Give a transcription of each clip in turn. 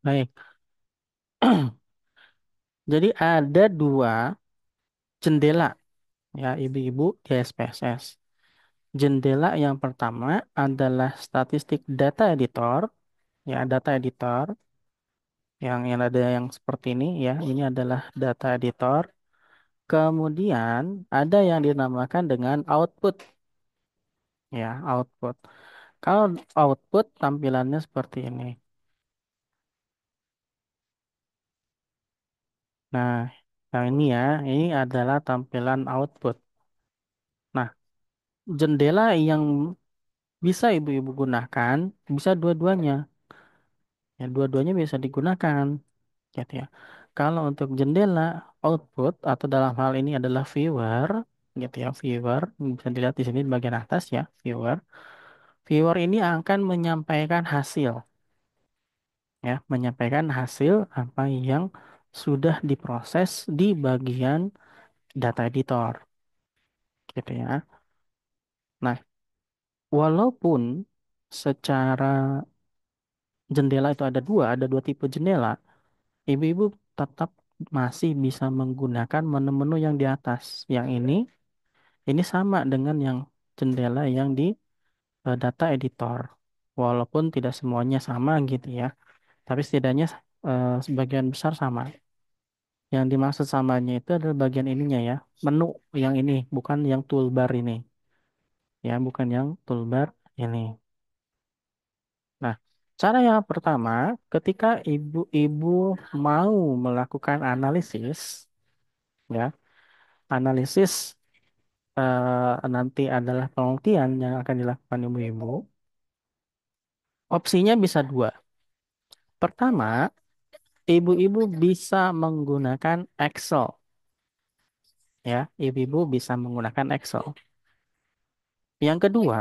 Baik. Jadi ada dua jendela ya ibu-ibu di SPSS. Jendela yang pertama adalah statistik data editor, ya data editor yang ada yang seperti ini ya. Ini adalah data editor. Kemudian ada yang dinamakan dengan output, ya output. Kalau output tampilannya seperti ini. Nah, yang ini ya, ini adalah tampilan output. Nah, jendela yang bisa ibu-ibu gunakan, bisa dua-duanya. Ya, dua-duanya bisa digunakan, gitu ya. Kalau untuk jendela output atau dalam hal ini adalah viewer, gitu ya, viewer bisa dilihat di sini di bagian atas ya, viewer. Viewer ini akan menyampaikan hasil, ya, menyampaikan hasil apa yang sudah diproses di bagian data editor, gitu ya. Nah, walaupun secara jendela itu ada dua tipe jendela, ibu-ibu tetap masih bisa menggunakan menu-menu yang di atas. Yang ini sama dengan yang jendela yang di data editor. Walaupun tidak semuanya sama gitu ya, tapi setidaknya sebagian besar sama. Yang dimaksud samanya itu adalah bagian ininya ya, menu yang ini, bukan yang toolbar ini. Ya, bukan yang toolbar ini. Nah, cara yang pertama, ketika ibu-ibu mau melakukan analisis, ya, analisis nanti adalah penelitian yang akan dilakukan ibu-ibu. Opsinya bisa dua. Pertama, ibu-ibu bisa menggunakan Excel, ya, ibu-ibu bisa menggunakan Excel. Yang kedua,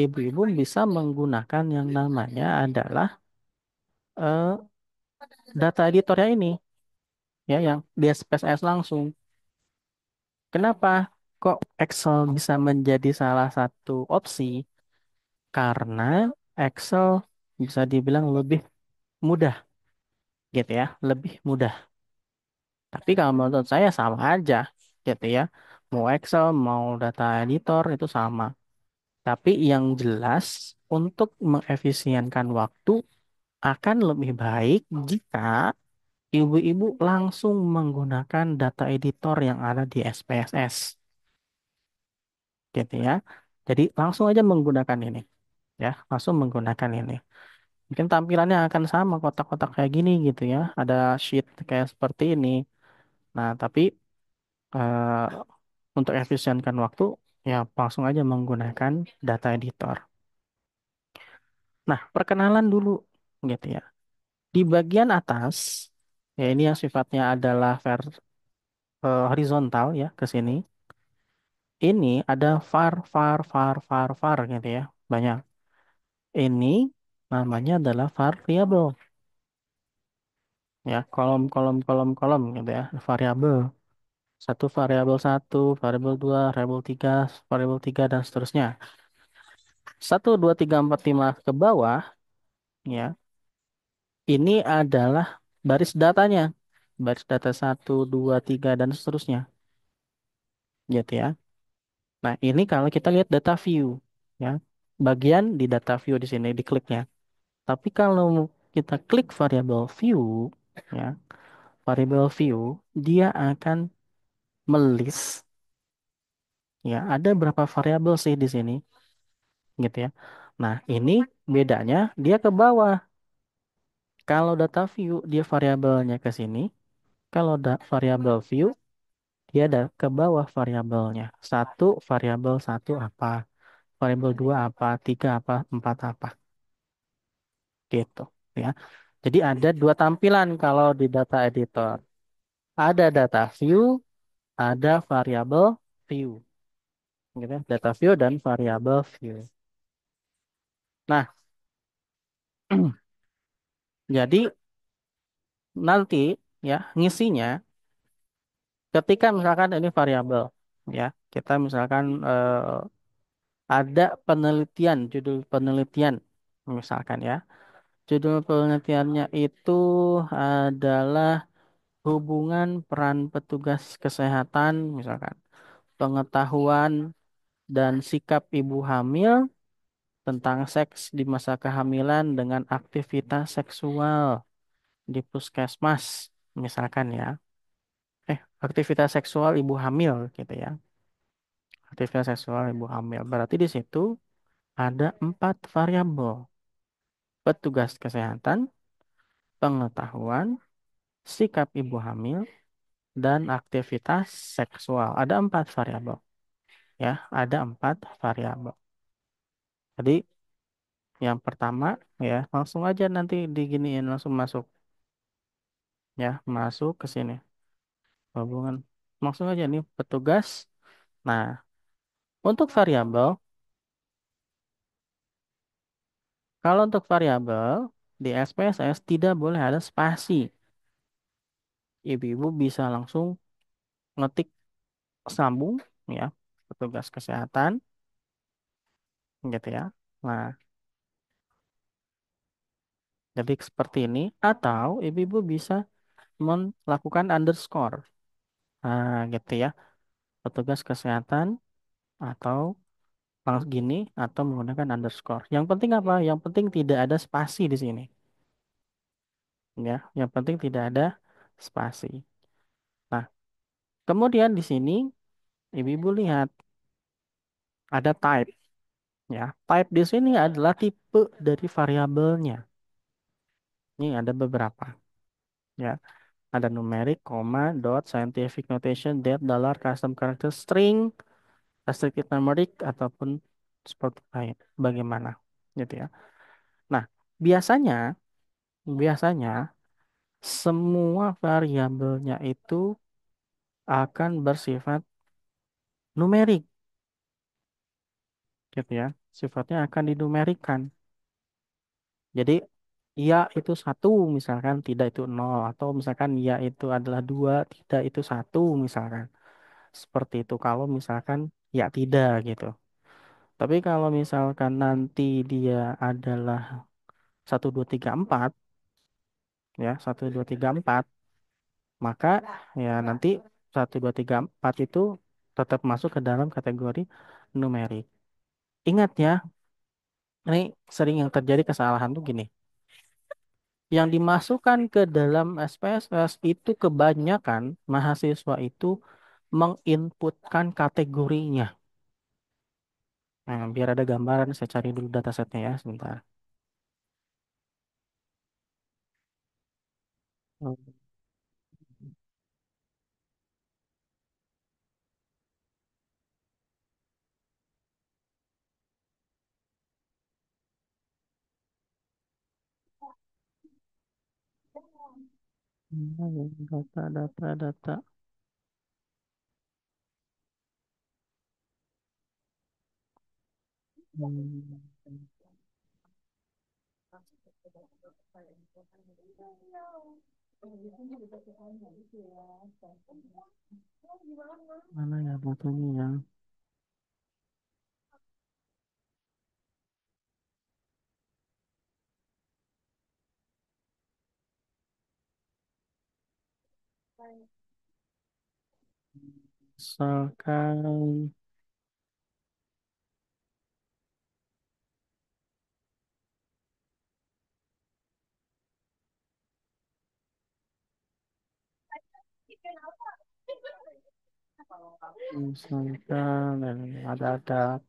ibu-ibu bisa menggunakan yang namanya adalah eh, data editornya ini, ya, yang di SPSS langsung. Kenapa kok Excel bisa menjadi salah satu opsi? Karena Excel bisa dibilang lebih mudah, gitu ya, lebih mudah. Tapi kalau menurut saya sama aja, gitu ya. Mau Excel, mau data editor itu sama. Tapi yang jelas untuk mengefisienkan waktu akan lebih baik jika ibu-ibu langsung menggunakan data editor yang ada di SPSS, gitu ya. Jadi langsung aja menggunakan ini, ya, langsung menggunakan ini. Mungkin tampilannya akan sama kotak-kotak kayak gini gitu ya. Ada sheet kayak seperti ini. Nah, tapi eh, untuk efisienkan waktu, ya langsung aja menggunakan data editor. Nah, perkenalan dulu gitu ya. Di bagian atas, ya ini yang sifatnya adalah horizontal ya ke sini. Ini ada var gitu ya. Banyak. Ini namanya adalah variabel ya, kolom gitu ya, variabel. Satu variabel satu, variabel dua, variabel tiga dan seterusnya. Satu, dua, tiga, empat, lima ke bawah ya. Ini adalah baris datanya. Baris data satu, dua, tiga, dan seterusnya. Gitu ya. Nah, ini kalau kita lihat data view. Ya. Bagian di data view di sini, dikliknya. Tapi kalau kita klik variable view, ya, variable view, dia akan melis, ya, ada berapa variabel sih di sini, gitu ya. Nah, ini bedanya dia ke bawah. Kalau data view, dia variabelnya ke sini. Kalau variabel view, dia ada ke bawah variabelnya. Satu, variabel satu apa, variabel dua apa, tiga apa, empat apa, gitu ya. Jadi ada dua tampilan kalau di data editor. Ada data view, ada variabel view, gitu ya. Data view dan variabel view. Nah, jadi nanti ya ngisinya ketika misalkan ini variabel, ya, kita misalkan ada penelitian, judul penelitian misalkan ya. Judul penelitiannya itu adalah hubungan peran petugas kesehatan, misalkan pengetahuan dan sikap ibu hamil tentang seks di masa kehamilan dengan aktivitas seksual di puskesmas, misalkan ya. Aktivitas seksual ibu hamil gitu ya. Aktivitas seksual ibu hamil. Berarti di situ ada 4 variabel. Petugas kesehatan, pengetahuan, sikap ibu hamil, dan aktivitas seksual. Ada 4 variabel. Ya, ada 4 variabel. Jadi yang pertama ya langsung aja nanti diginiin langsung masuk ya masuk ke sini hubungan langsung aja nih petugas. Nah, untuk variabel, kalau untuk variabel di SPSS tidak boleh ada spasi. Ibu-ibu bisa langsung ngetik sambung ya petugas kesehatan gitu ya. Nah, jadi seperti ini atau ibu-ibu bisa melakukan underscore. Nah, gitu ya. Petugas kesehatan atau langsung gini atau menggunakan underscore. Yang penting apa? Yang penting tidak ada spasi di sini. Ya, yang penting tidak ada spasi. Nah, kemudian di sini ibu-ibu lihat ada type. Ya, type di sini adalah tipe dari variabelnya. Ini ada beberapa. Ya, ada numerik, koma, dot, scientific notation, date, dollar, custom character, string, restricted numeric, ataupun seperti lain. Bagaimana? Gitu ya. Nah, biasanya, biasanya semua variabelnya itu akan bersifat numerik, gitu ya. Sifatnya akan dinumerikan. Jadi, ya itu satu, misalkan tidak itu nol, atau misalkan ya itu adalah dua, tidak itu satu, misalkan. Seperti itu kalau misalkan ya tidak gitu. Tapi kalau misalkan nanti dia adalah 1 2 3 4 ya 1 2 3 4 maka ya nanti 1 2 3 4 itu tetap masuk ke dalam kategori numerik. Ingat ya, ini sering yang terjadi kesalahan tuh gini. Yang dimasukkan ke dalam SPSS itu kebanyakan mahasiswa itu menginputkan kategorinya. Nah, biar ada gambaran, saya cari dulu datasetnya ya, sebentar. Hmm, mana ya? Data. Hmm, Mana ya datanya ya? Misalkan, ada data,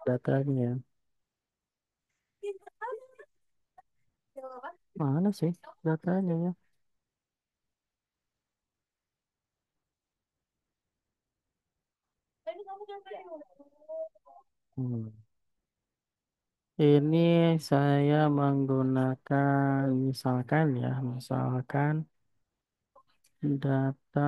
datanya. Mana sih datanya ya? Hmm. Ini saya menggunakan misalkan data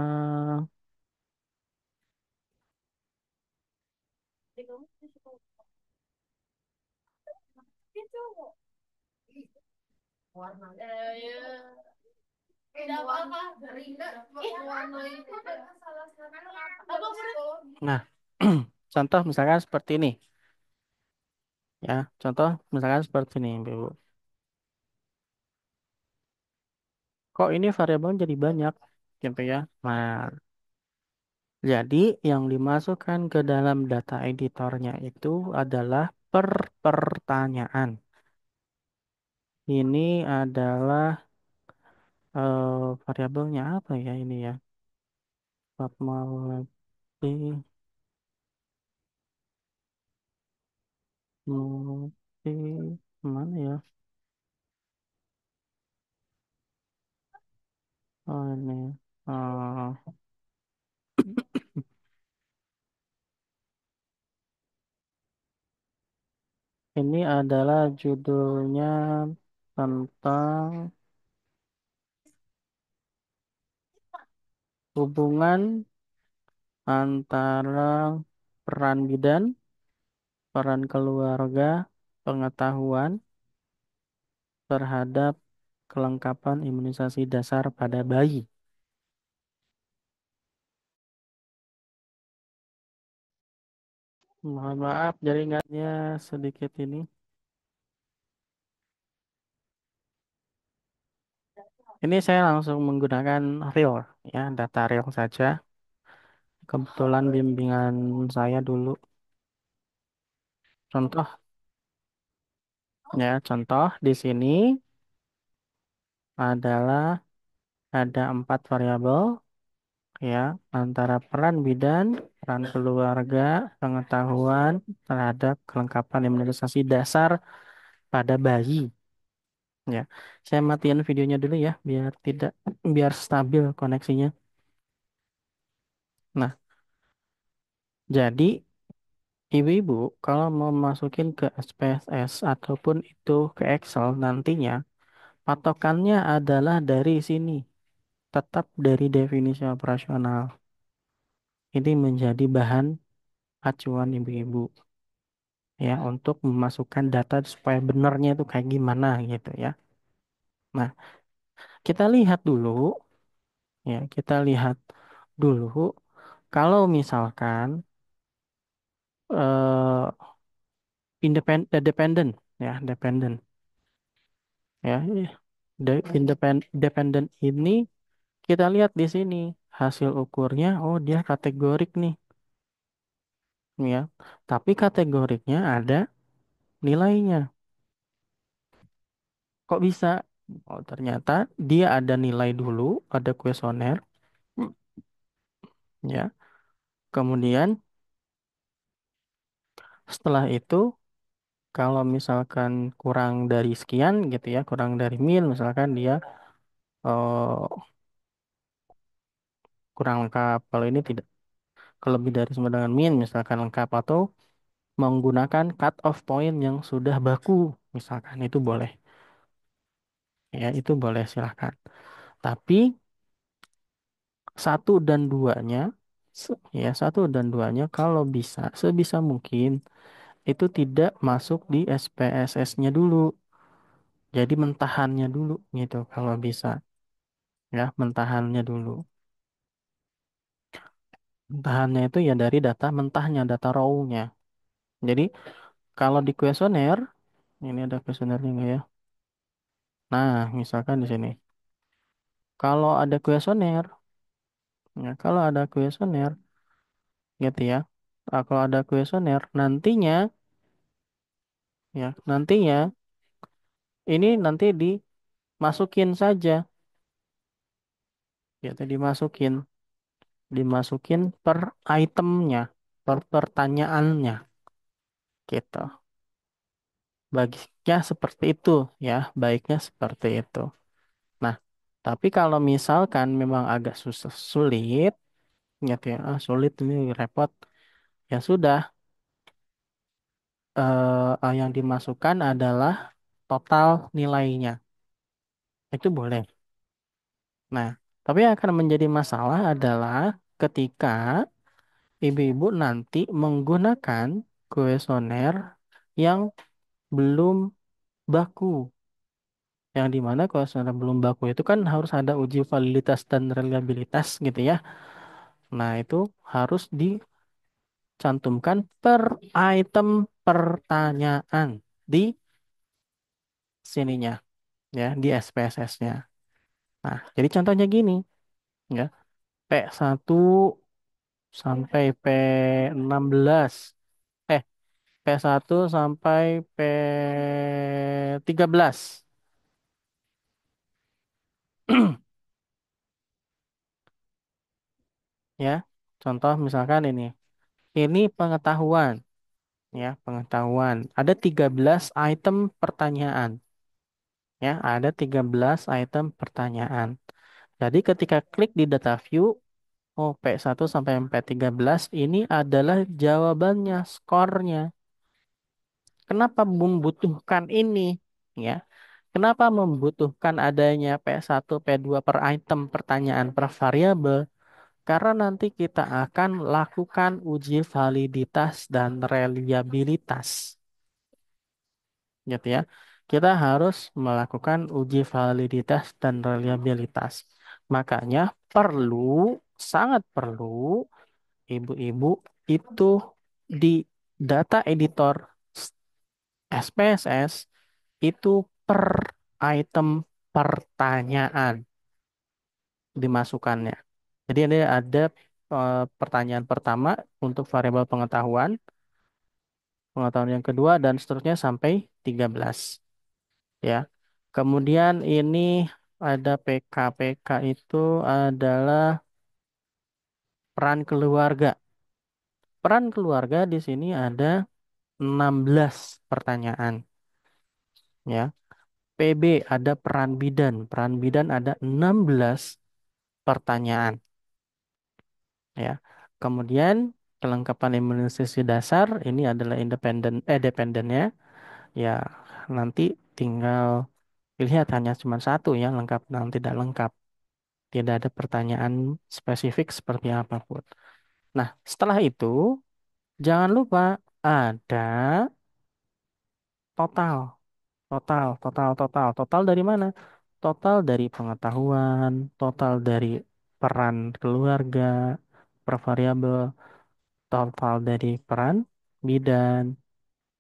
Nah, contoh misalkan seperti ini, ya. Contoh misalkan seperti ini, Ibu. Kok ini variabel jadi banyak, gitu ya? Nah, jadi yang dimasukkan ke dalam data editornya itu adalah pertanyaan. Ini adalah variabelnya apa ya ini ya? Fatmawati, Mati, mana ya? Oh ini. Oh, ini adalah judulnya tentang hubungan antara peran bidan, peran keluarga, pengetahuan terhadap kelengkapan imunisasi dasar pada bayi. Mohon maaf jaringannya sedikit ini. Ini saya langsung menggunakan real, ya, data real saja. Kebetulan bimbingan saya dulu. Contoh, ya, contoh di sini adalah ada 4 variabel, ya, antara peran bidan, peran keluarga, pengetahuan terhadap kelengkapan imunisasi dasar pada bayi. Ya, saya matiin videonya dulu ya, biar stabil koneksinya. Nah, jadi ibu-ibu kalau mau masukin ke SPSS ataupun itu ke Excel nantinya, patokannya adalah dari sini, tetap dari definisi operasional. Ini menjadi bahan acuan ibu-ibu, ya, untuk memasukkan data supaya benernya itu kayak gimana gitu ya. Nah, kita lihat dulu, ya, kita lihat dulu kalau misalkan eh dependent, ya, dependent, ya, dependent ini kita lihat di sini hasil ukurnya, oh dia kategorik nih, ya. Tapi kategoriknya ada nilainya. Kok bisa? Oh, ternyata dia ada nilai dulu, ada kuesioner, ya. Kemudian setelah itu kalau misalkan kurang dari sekian gitu ya, kurang dari min, misalkan dia eh, kurang lengkap. Kalau ini tidak, kalau lebih dari sama dengan min, misalkan lengkap atau menggunakan cut off point yang sudah baku, misalkan itu boleh, ya, itu boleh silahkan. Tapi satu dan duanya, ya, satu dan duanya kalau bisa, sebisa mungkin itu tidak masuk di SPSS-nya dulu. Jadi mentahannya dulu gitu kalau bisa, ya, mentahannya dulu. Mentahannya itu ya dari data mentahnya, data raw-nya. Jadi kalau di kuesioner, ini ada kuesionernya nggak ya? Nah, misalkan di sini. Kalau ada kuesioner, ya, kalau ada kuesioner, gitu ya. Kalau ada kuesioner, nantinya, ya, nantinya ini nanti dimasukin saja, gitu, dimasukin per itemnya, per pertanyaannya, gitu. Baiknya seperti itu, ya, baiknya seperti itu. Nah, tapi kalau misalkan memang agak susah, sulit, gitu ya, sulit ini repot, ya sudah, yang dimasukkan adalah total nilainya. Itu boleh. Nah, tapi yang akan menjadi masalah adalah ketika ibu-ibu nanti menggunakan kuesioner yang belum baku. Yang dimana kuesioner belum baku itu kan harus ada uji validitas dan reliabilitas gitu ya. Nah, itu harus cantumkan per item pertanyaan di sininya, ya, di SPSS-nya. Nah, jadi contohnya gini, ya, P1 sampai P16, eh, P1 sampai P13, ya. Contoh misalkan ini pengetahuan, ya, pengetahuan. Ada 13 item pertanyaan, ya, ada 13 item pertanyaan. Jadi ketika klik di data view, oh, P1 sampai P13 ini adalah jawabannya, skornya. Kenapa membutuhkan ini? Ya, kenapa membutuhkan adanya P1, P2 per item pertanyaan per variabel? Karena nanti kita akan lakukan uji validitas dan reliabilitas, gitu ya. Kita harus melakukan uji validitas dan reliabilitas. Makanya perlu, sangat perlu, ibu-ibu itu di data editor SPSS itu per item pertanyaan dimasukkannya. Jadi ini ada pertanyaan pertama untuk variabel pengetahuan, pengetahuan yang kedua dan seterusnya sampai 13, ya. Kemudian ini ada PK. PK itu adalah peran keluarga. Peran keluarga di sini ada 16 pertanyaan, ya. PB ada peran bidan. Peran bidan ada 16 pertanyaan, ya. Kemudian kelengkapan imunisasi dasar ini adalah dependennya, ya. Nanti tinggal dilihat hanya cuma satu, ya, lengkap dan tidak lengkap. Tidak ada pertanyaan spesifik seperti apapun. Nah, setelah itu jangan lupa ada total, total dari mana? Total dari pengetahuan, total dari peran keluarga, per variabel, total dari peran bidan,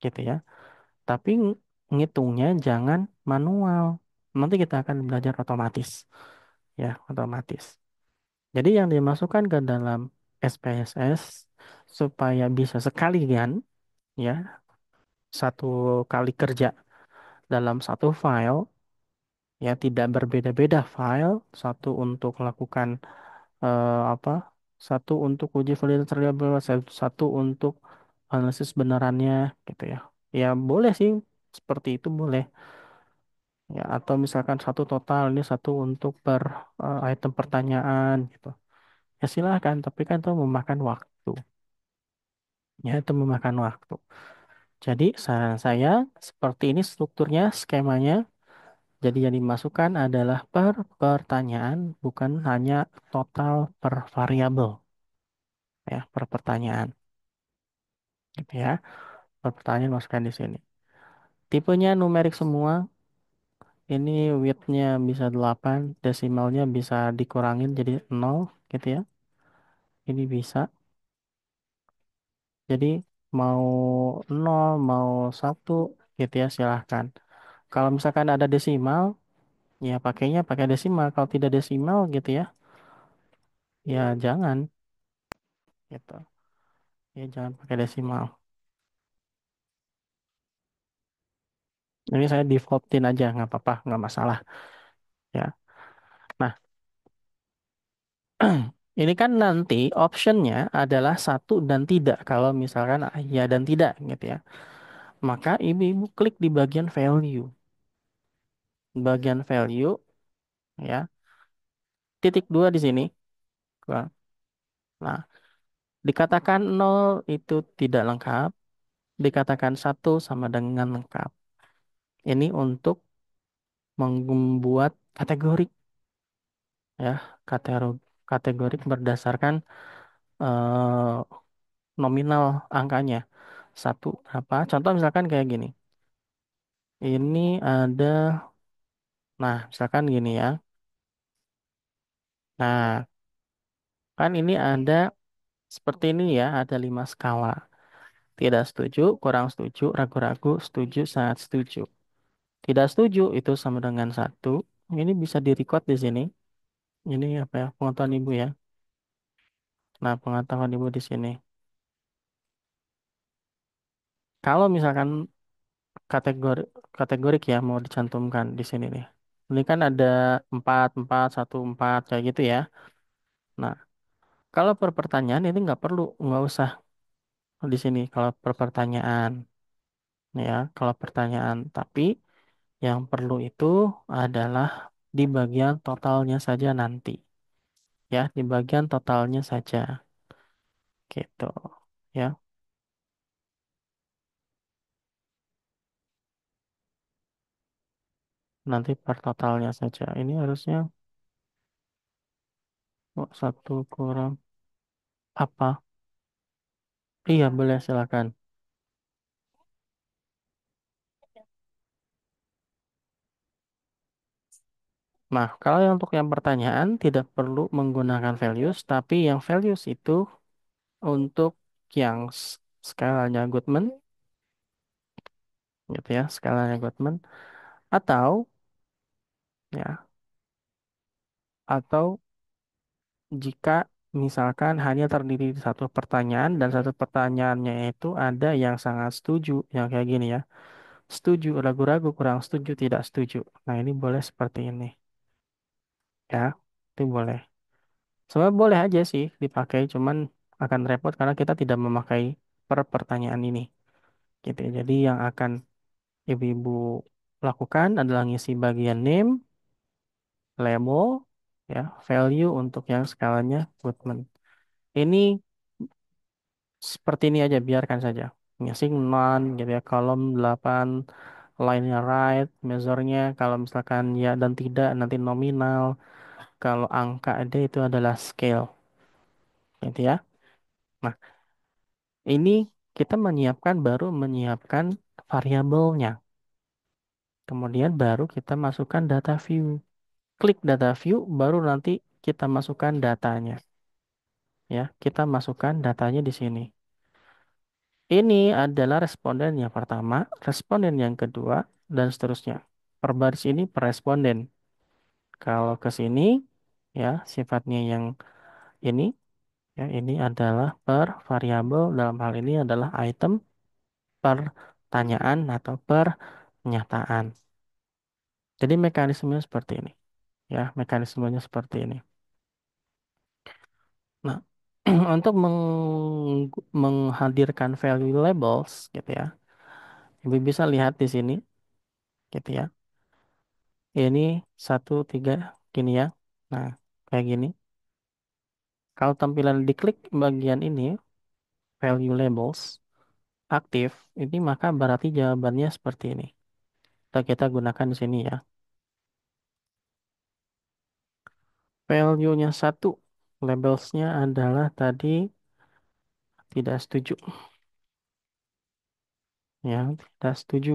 gitu ya. Tapi ngitungnya jangan manual. Nanti kita akan belajar otomatis, ya, otomatis. Jadi yang dimasukkan ke dalam SPSS supaya bisa sekalian, ya, satu kali kerja dalam satu file, ya, tidak berbeda-beda file, satu untuk lakukan apa? Satu untuk uji validitas reliable, satu untuk analisis benarannya, gitu ya. Ya boleh sih, seperti itu boleh. Ya, atau misalkan satu total ini satu untuk per item pertanyaan, gitu. Ya silahkan, tapi kan itu memakan waktu. Ya, itu memakan waktu. Jadi saran saya seperti ini strukturnya, skemanya. Jadi yang dimasukkan adalah per pertanyaan, bukan hanya total per variabel, ya, per pertanyaan, gitu ya. Per pertanyaan masukkan di sini. Tipenya numerik semua. Ini width-nya bisa 8, desimalnya bisa dikurangin jadi 0, gitu ya. Ini bisa. Jadi mau 0, mau 1, gitu ya, silahkan. Kalau misalkan ada desimal, ya pakainya pakai desimal. Kalau tidak desimal, gitu ya, ya jangan, gitu. Ya jangan pakai desimal. Ini saya defaultin aja, nggak apa-apa, nggak masalah, ya. Nah, ini kan nanti optionnya adalah satu dan tidak. Kalau misalkan ya dan tidak, gitu ya. Maka ibu-ibu klik di bagian value. Bagian value, ya, titik dua di sini. Nah, dikatakan nol itu tidak lengkap, dikatakan satu sama dengan lengkap. Ini untuk membuat kategori, ya, kategori kategori berdasarkan eh, nominal angkanya. Satu apa? Contoh misalkan kayak gini. Ini ada, nah, misalkan gini ya. Nah, kan ini ada seperti ini ya, ada 5 skala. Tidak setuju, kurang setuju, ragu-ragu, setuju, sangat setuju. Tidak setuju itu sama dengan 1. Ini bisa direcord di sini. Ini apa ya, pengetahuan ibu ya. Nah, pengetahuan ibu di sini. Kalau misalkan kategori kategorik ya mau dicantumkan di sini nih. Ini kan ada 4, 4, 1, 4 kayak gitu ya. Nah, kalau per pertanyaan ini nggak perlu, nggak usah di sini kalau per pertanyaan ya. Kalau pertanyaan, tapi yang perlu itu adalah di bagian totalnya saja nanti ya, di bagian totalnya saja gitu ya. Nanti per totalnya saja. Ini harusnya oh, 1 kurang apa? Iya, boleh silakan. Nah, kalau yang untuk yang pertanyaan tidak perlu menggunakan values, tapi yang values itu untuk yang skalanya Goodman, gitu ya, skalanya Goodman, atau ya, atau jika misalkan hanya terdiri di satu pertanyaan dan satu pertanyaannya itu ada yang sangat setuju, yang kayak gini ya, setuju, ragu-ragu, kurang setuju, tidak setuju. Nah, ini boleh seperti ini ya, itu boleh. Sebenarnya boleh aja sih dipakai, cuman akan repot karena kita tidak memakai per pertanyaan ini. Gitu ya. Jadi yang akan ibu-ibu lakukan adalah ngisi bagian name, label, ya, value untuk yang skalanya Goodman. Ini seperti ini aja, biarkan saja. Ngisi none, gitu ya, kolom 8, line-nya right, measure-nya kalau misalkan ya dan tidak nanti nominal, kalau angka ada itu adalah scale, gitu ya. Nah, ini kita baru menyiapkan variabelnya. Kemudian baru kita masukkan data view. Klik data view, baru nanti kita masukkan datanya. Ya, kita masukkan datanya di sini. Ini adalah responden yang pertama, responden yang kedua, dan seterusnya. Per baris ini per responden. Kalau ke sini, ya sifatnya yang ini, ya ini adalah per variabel. Dalam hal ini adalah item pertanyaan atau pernyataan. Jadi mekanismenya seperti ini. Ya, mekanismenya seperti ini. Nah, untuk menghadirkan value labels gitu ya. Ibu bisa lihat di sini gitu ya. Ini 1, 3 gini ya. Nah, kayak gini. Kalau tampilan diklik bagian ini value labels aktif, ini maka berarti jawabannya seperti ini. Kita gunakan di sini ya. Value-nya 1, labelsnya adalah tadi tidak setuju ya, tidak setuju.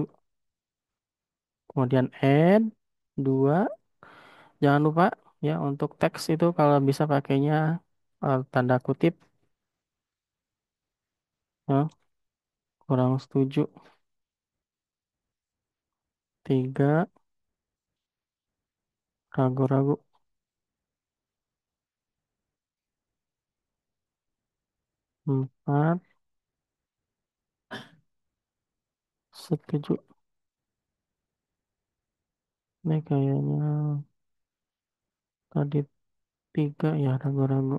Kemudian add 2. Jangan lupa ya untuk teks itu kalau bisa pakainya tanda kutip ya, kurang setuju. 3, ragu-ragu. 4, setuju. Ini kayaknya tadi 3 ya, ragu-ragu.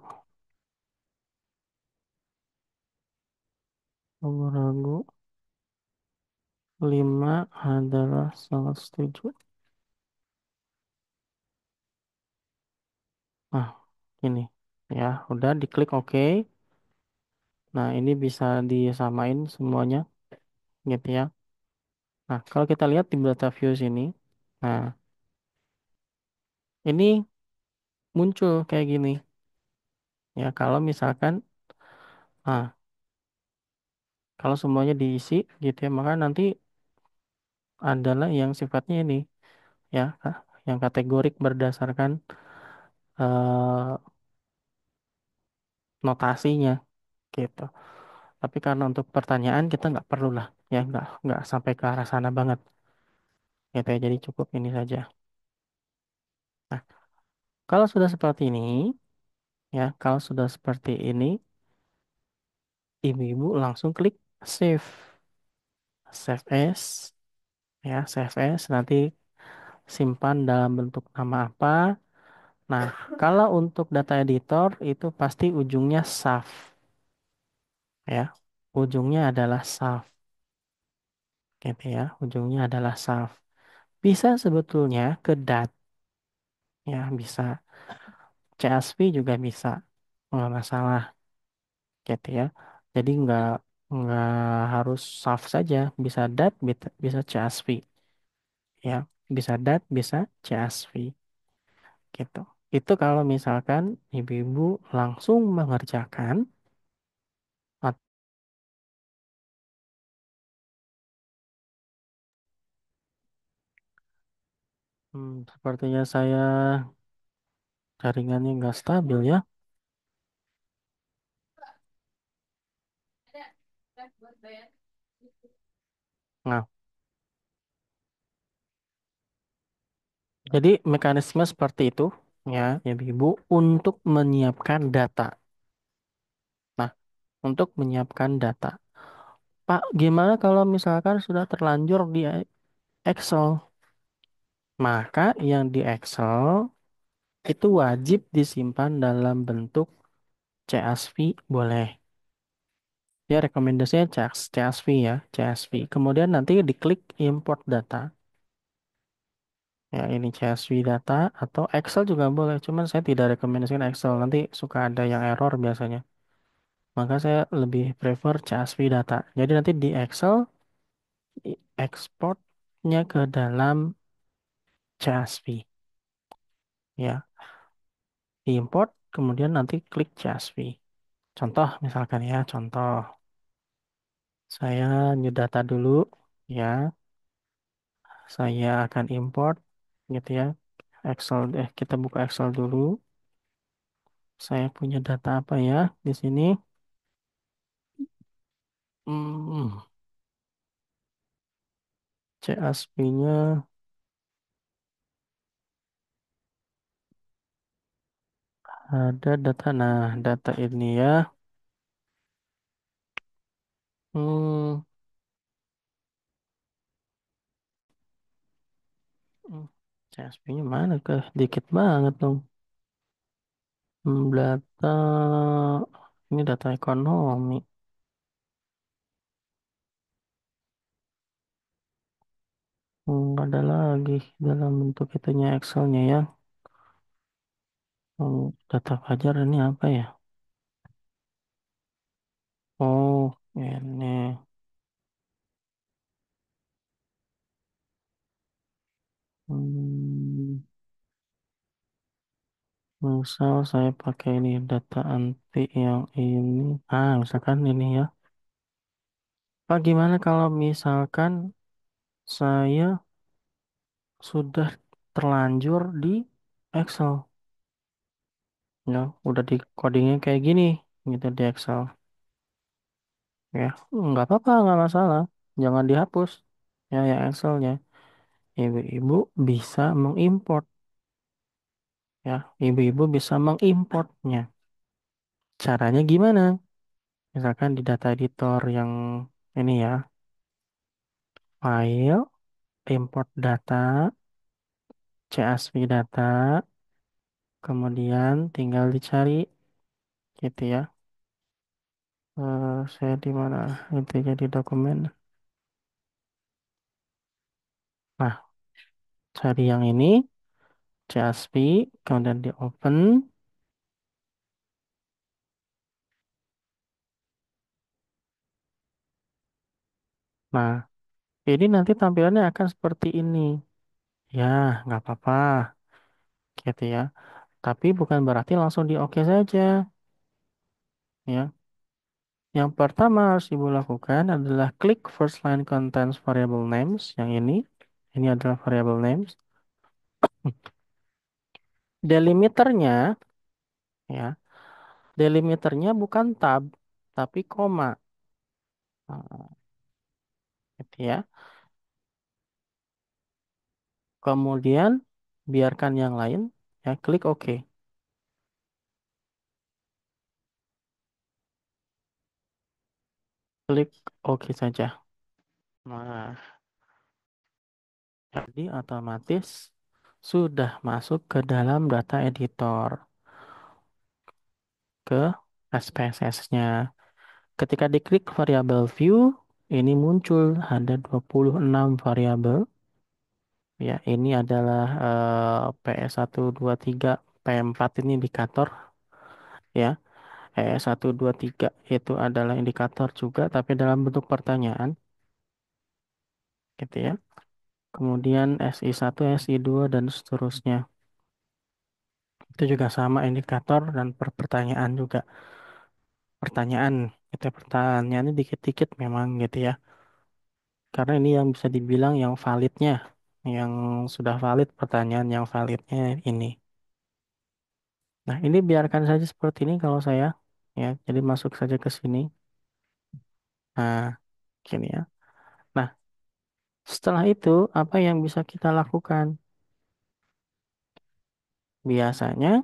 Ragu-ragu. 5 adalah sangat setuju. Nah, ini ya udah diklik OK. Nah, ini bisa disamain semuanya gitu ya. Nah, kalau kita lihat di data view sini, nah ini muncul kayak gini ya. Kalau misalkan, nah kalau semuanya diisi gitu ya, maka nanti adalah yang sifatnya ini ya, yang kategorik berdasarkan eh, notasinya. gitu. Tapi karena untuk pertanyaan kita nggak perlu lah, ya nggak sampai ke arah sana banget, gitu ya. Jadi cukup ini saja. Nah, kalau sudah seperti ini, ya, kalau sudah seperti ini, ibu-ibu langsung klik save, save as, ya, save as. Nanti simpan dalam bentuk nama apa. Nah, kalau untuk data editor itu pasti ujungnya save, ya, ujungnya adalah save, gitu ya, ujungnya adalah save. Bisa sebetulnya ke dat, ya, bisa CSV juga bisa, nggak masalah, gitu ya. Jadi nggak harus save saja, bisa dat, bisa CSV, ya, bisa dat, bisa CSV, gitu. Itu kalau misalkan ibu-ibu langsung mengerjakan. Sepertinya saya jaringannya nggak stabil ya. Nah, jadi mekanisme seperti itu ya, ibu-ibu untuk menyiapkan data. Nah, untuk menyiapkan data. Pak, gimana kalau misalkan sudah terlanjur di Excel? Maka yang di Excel itu wajib disimpan dalam bentuk CSV boleh. Ya, rekomendasinya CSV ya, CSV. Kemudian nanti diklik import data. Ya, ini CSV data atau Excel juga boleh. Cuman saya tidak rekomendasikan Excel. Nanti suka ada yang error biasanya. Maka saya lebih prefer CSV data. Jadi nanti di Excel ekspornya ke dalam CSV. Ya, diimport kemudian nanti klik CSV. Contoh misalkan ya, contoh. Saya new data dulu ya. Saya akan import gitu ya. Excel kita buka Excel dulu. Saya punya data apa ya di sini? Hmm, CSV-nya ada data. Nah, data ini ya. Hmm, hmm, CSV-nya mana ke? Dikit banget dong. Data ini data ekonomi. Ada lagi dalam bentuk itunya Excel-nya ya. Data Fajar ini apa ya? Oh, ini. Hmm, misal saya pakai ini data anti yang ini. Misalkan ini ya. Pak, gimana kalau misalkan saya sudah terlanjur di Excel? Ya, udah di codingnya kayak gini, gitu di Excel. Ya, nggak apa-apa, nggak masalah. Jangan dihapus. Ya, yang Excelnya. Ibu-ibu bisa mengimport. Ya, ibu-ibu bisa mengimportnya. Caranya gimana? Misalkan di data editor yang ini ya, file, import data, CSV data, kemudian tinggal dicari gitu ya. Saya di mana? Itu jadi dokumen. Nah, cari yang ini, CSV, kemudian di open. Nah, ini nanti tampilannya akan seperti ini. Ya, nggak apa-apa, gitu ya. Tapi bukan berarti langsung di oke saja, ya. Yang pertama harus ibu lakukan adalah klik first line contents variable names. Yang ini. Ini adalah variable names. Delimiternya, ya. Delimiternya bukan tab. tapi koma. Nah, gitu ya. Kemudian biarkan yang lain, ya klik OK. Klik OK saja. Nah, jadi otomatis sudah masuk ke dalam data editor, ke SPSS-nya. Ketika diklik variabel view, ini muncul ada 26 variabel. Ya, ini adalah PS1, 2, 3, P4 ini indikator ya. PS1, 2, 3 itu adalah indikator juga tapi dalam bentuk pertanyaan gitu ya. Kemudian SI1, SI2 dan seterusnya. Itu juga sama indikator dan pertanyaan juga. Pertanyaan, itu pertanyaannya dikit-dikit memang gitu ya. Karena ini yang bisa dibilang yang validnya, yang sudah valid pertanyaan yang validnya ini. Nah, ini biarkan saja seperti ini kalau saya ya. Jadi masuk saja ke sini. Nah, gini ya. Nah, setelah itu apa yang bisa kita lakukan? Biasanya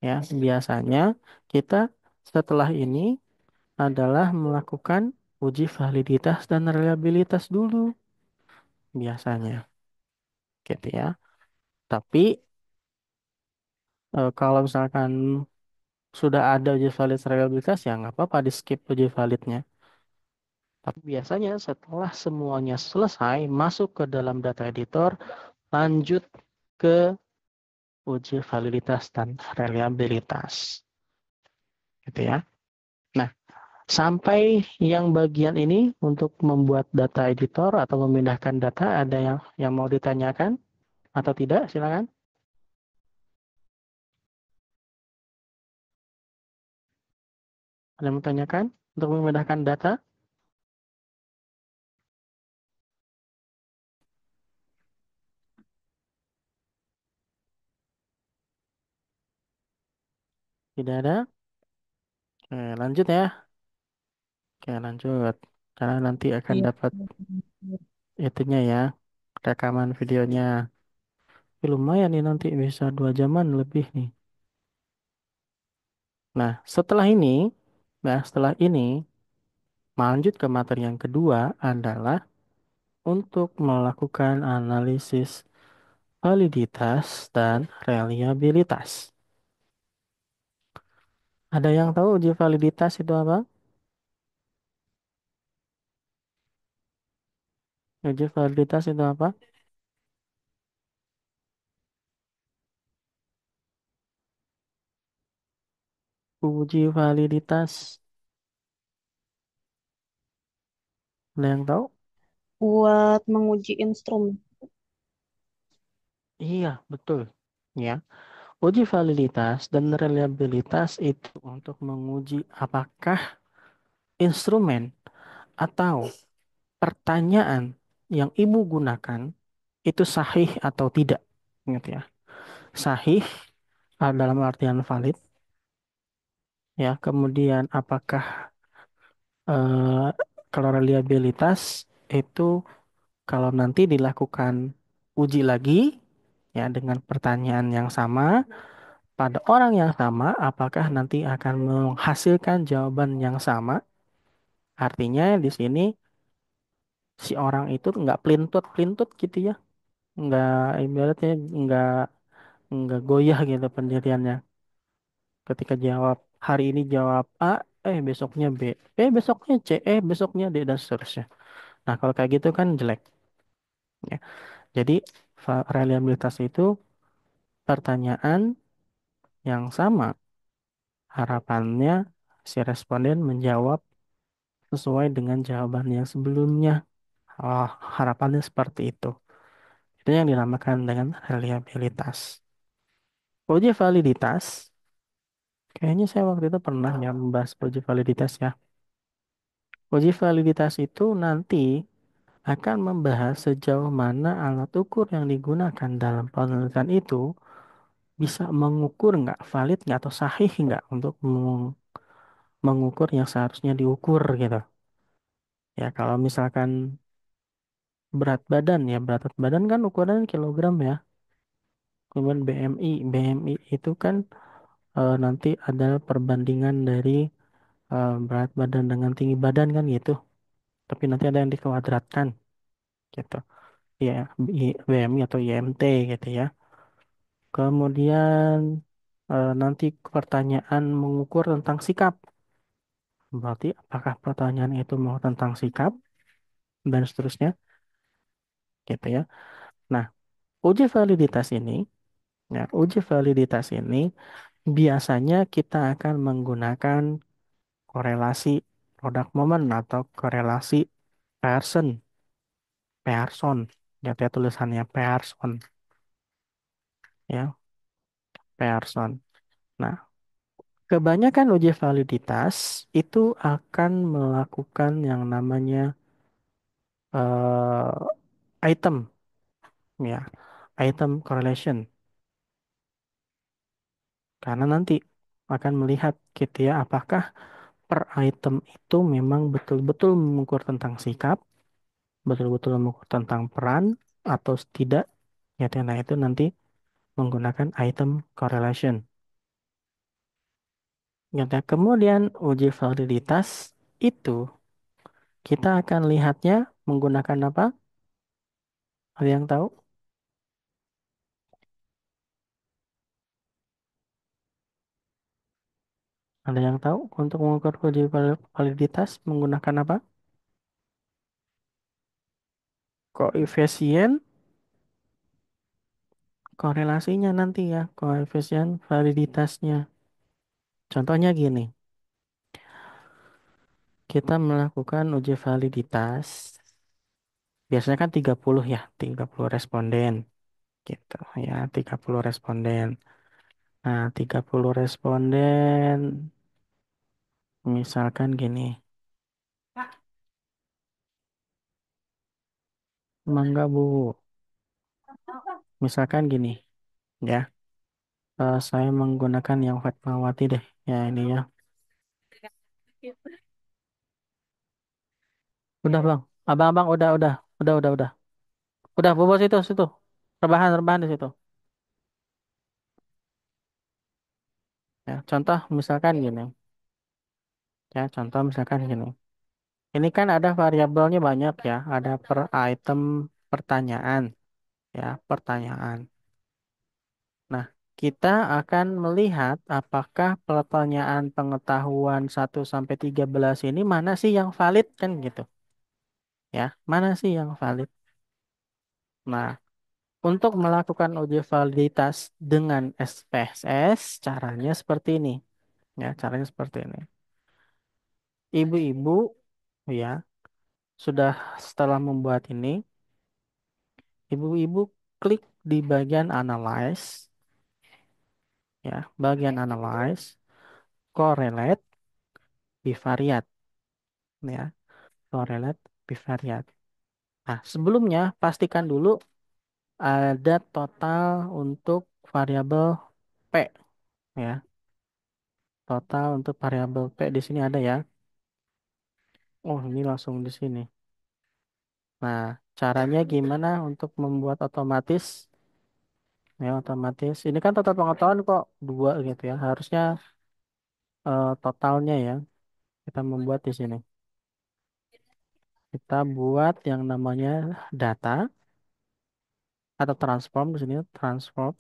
ya, biasanya kita setelah ini adalah melakukan uji validitas dan reliabilitas dulu biasanya gitu ya. Tapi kalau misalkan sudah ada uji valid reliabilitas ya nggak apa-apa di skip uji validnya. Tapi biasanya setelah semuanya selesai masuk ke dalam data editor, lanjut ke uji validitas dan reliabilitas gitu ya. Nah, sampai yang bagian ini untuk membuat data editor atau memindahkan data ada yang mau ditanyakan atau tidak? Silakan. Ada yang menanyakan untuk memindahkan data? Tidak ada? Oke, lanjut ya. Oke, lanjut. Karena nanti akan Iya. dapat itunya ya, rekaman videonya. Tapi lumayan nih nanti bisa 2 jaman lebih nih. Nah, setelah ini, setelah ini, lanjut ke materi yang kedua adalah untuk melakukan analisis validitas dan reliabilitas. Ada yang tahu uji validitas itu apa? Uji validitas itu apa? Uji validitas. Ada yang tahu? Buat menguji instrumen. Iya, betul. Ya, uji validitas dan reliabilitas itu untuk menguji apakah instrumen atau pertanyaan yang ibu gunakan itu sahih atau tidak. Ingat ya, sahih dalam artian valid. Ya, kemudian apakah eh, kalau reliabilitas itu kalau nanti dilakukan uji lagi ya dengan pertanyaan yang sama pada orang yang sama, apakah nanti akan menghasilkan jawaban yang sama? Artinya di sini si orang itu nggak pelintut-pelintut gitu ya, nggak ibaratnya nggak nggak goyah gitu pendiriannya. Ketika jawab hari ini jawab A, besoknya B, besoknya C, besoknya D dan seterusnya. Nah kalau kayak gitu kan jelek. Ya. Jadi reliabilitas itu pertanyaan yang sama, harapannya si responden menjawab sesuai dengan jawaban yang sebelumnya. Oh, harapannya seperti itu. Itu yang dinamakan dengan reliabilitas. Uji validitas, kayaknya saya waktu itu pernah ya membahas uji validitas ya. Uji validitas itu nanti akan membahas sejauh mana alat ukur yang digunakan dalam penelitian itu bisa mengukur nggak valid nggak atau sahih nggak untuk mengukur yang seharusnya diukur gitu. Ya, kalau misalkan berat badan ya, berat badan kan ukuran kilogram ya. Kemudian BMI itu kan nanti ada perbandingan dari berat badan dengan tinggi badan kan gitu. Tapi nanti ada yang dikuadratkan gitu. Ya, BMI atau IMT gitu ya. Kemudian nanti pertanyaan mengukur tentang sikap. Berarti apakah pertanyaan itu mau tentang sikap dan seterusnya gitu ya. Nah, uji validitas ini uji validitas ini biasanya kita akan menggunakan korelasi product moment atau korelasi Pearson, Pearson, ya tulisannya Pearson, ya Pearson. Nah, kebanyakan uji validitas itu akan melakukan yang namanya item, ya, item correlation, karena nanti akan melihat gitu ya, apakah per item itu memang betul-betul mengukur tentang sikap, betul-betul mengukur tentang peran atau tidak. Ya, nah itu nanti menggunakan item correlation. Ya, nah, kemudian uji validitas itu kita akan lihatnya menggunakan apa? Ada yang tahu? Ada yang tahu untuk mengukur uji validitas menggunakan apa? Koefisien korelasinya nanti ya, koefisien validitasnya. Contohnya gini, kita melakukan uji validitas, biasanya kan 30 ya, 30 responden gitu ya, 30 responden. Nah, 30 responden misalkan gini, Mangga Bu, misalkan gini ya, saya menggunakan yang Fatmawati deh, ya ini ya. Udah Bang, abang-abang udah, bobos situ, situ, rebahan di situ. Ya, contoh misalkan gini, ya contoh misalkan gini. Ini kan ada variabelnya banyak ya, ada per item pertanyaan, ya pertanyaan. Nah, kita akan melihat apakah pertanyaan pengetahuan 1 sampai 13 ini mana sih yang valid kan gitu, ya, mana sih yang valid. Nah, untuk melakukan uji validitas dengan SPSS, caranya seperti ini, ya, caranya seperti ini. Ibu-ibu, ya, sudah setelah membuat ini, ibu-ibu klik di bagian analyze, ya, bagian analyze, correlate, bivariate, ya, correlate, bivariate. Nah, sebelumnya pastikan dulu ada total untuk variabel P, ya. Total untuk variabel P di sini ada ya. Oh, ini langsung di sini. Nah, caranya gimana untuk membuat otomatis? Ya, otomatis. Ini kan total pengetahuan kok dua gitu ya. Harusnya totalnya ya. Kita membuat di sini. Kita buat yang namanya data atau transform di sini. Transform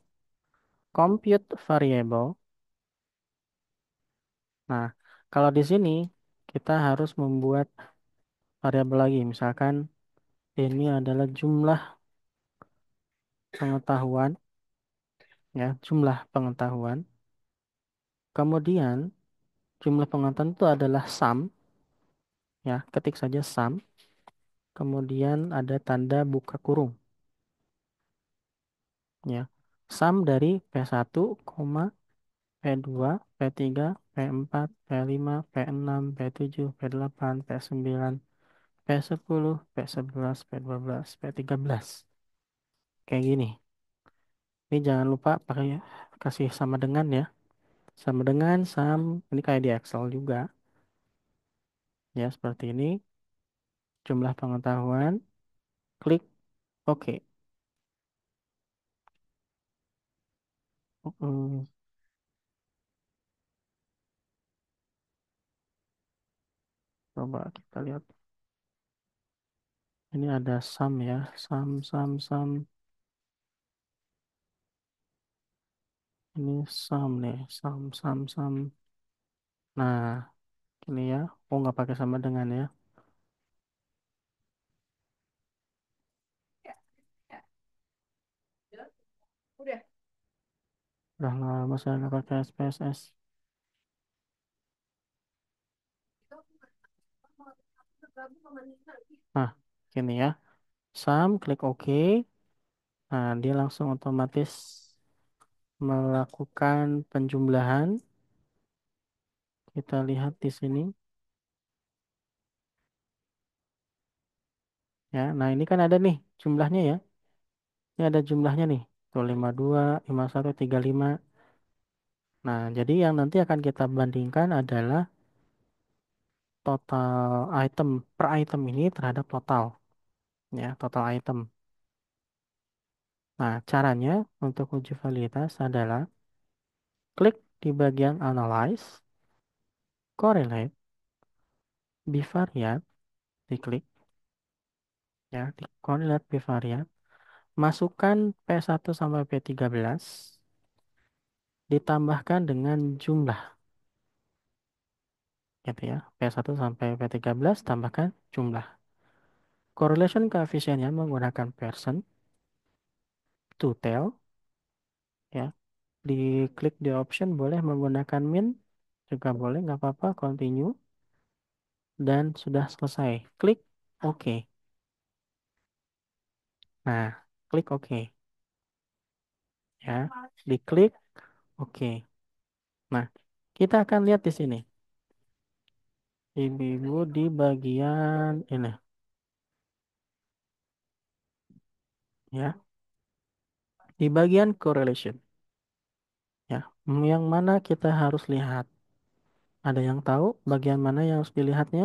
compute variable. Nah, kalau di sini kita harus membuat variabel lagi. Misalkan ini adalah jumlah pengetahuan, ya, jumlah pengetahuan. Kemudian jumlah pengetahuan itu adalah sum, ya, ketik saja sum. Kemudian ada tanda buka kurung, ya. Sum dari P1, P2, P3, P4, P5, P6, P7, P8, P9, P10, P11, P12, P13. Kayak gini. Ini jangan lupa pakai kasih sama dengan ya. Sama dengan, ini kayak di Excel juga. Ya, seperti ini. Jumlah pengetahuan. Klik OK. Mm, coba kita lihat. Ini ada sum ya. Sum, sum, sum. Ini sum nih. Sum, sum, sum. Nah, ini ya. Oh, nggak pakai sama dengan ya. Udah lama saya nggak pakai SPSS. Nah, gini ya. Sum, klik OK. Nah, dia langsung otomatis melakukan penjumlahan. Kita lihat di sini. Ya, nah ini kan ada nih jumlahnya ya. Ini ada jumlahnya nih. Tuh 52, 51, 35. Nah, jadi yang nanti akan kita bandingkan adalah total item per item ini terhadap total. Ya, total item. Nah, caranya untuk uji validitas adalah klik di bagian Analyze, Correlate, Bivariate, diklik ya, di Correlate Bivariate. Masukkan P1 sampai P13, ditambahkan dengan jumlah. Gitu ya. P1 sampai P13 tambahkan jumlah. Correlation coefficientnya menggunakan person, to tail, ya. Diklik di option boleh menggunakan min, juga boleh, nggak apa-apa, continue, dan sudah selesai. Klik OK. Nah, klik OK. Ya, diklik OK. Nah, kita akan lihat di sini. Ibu-ibu di bagian ini, ya, di bagian correlation, ya, yang mana kita harus lihat. Ada yang tahu bagian mana yang harus dilihatnya?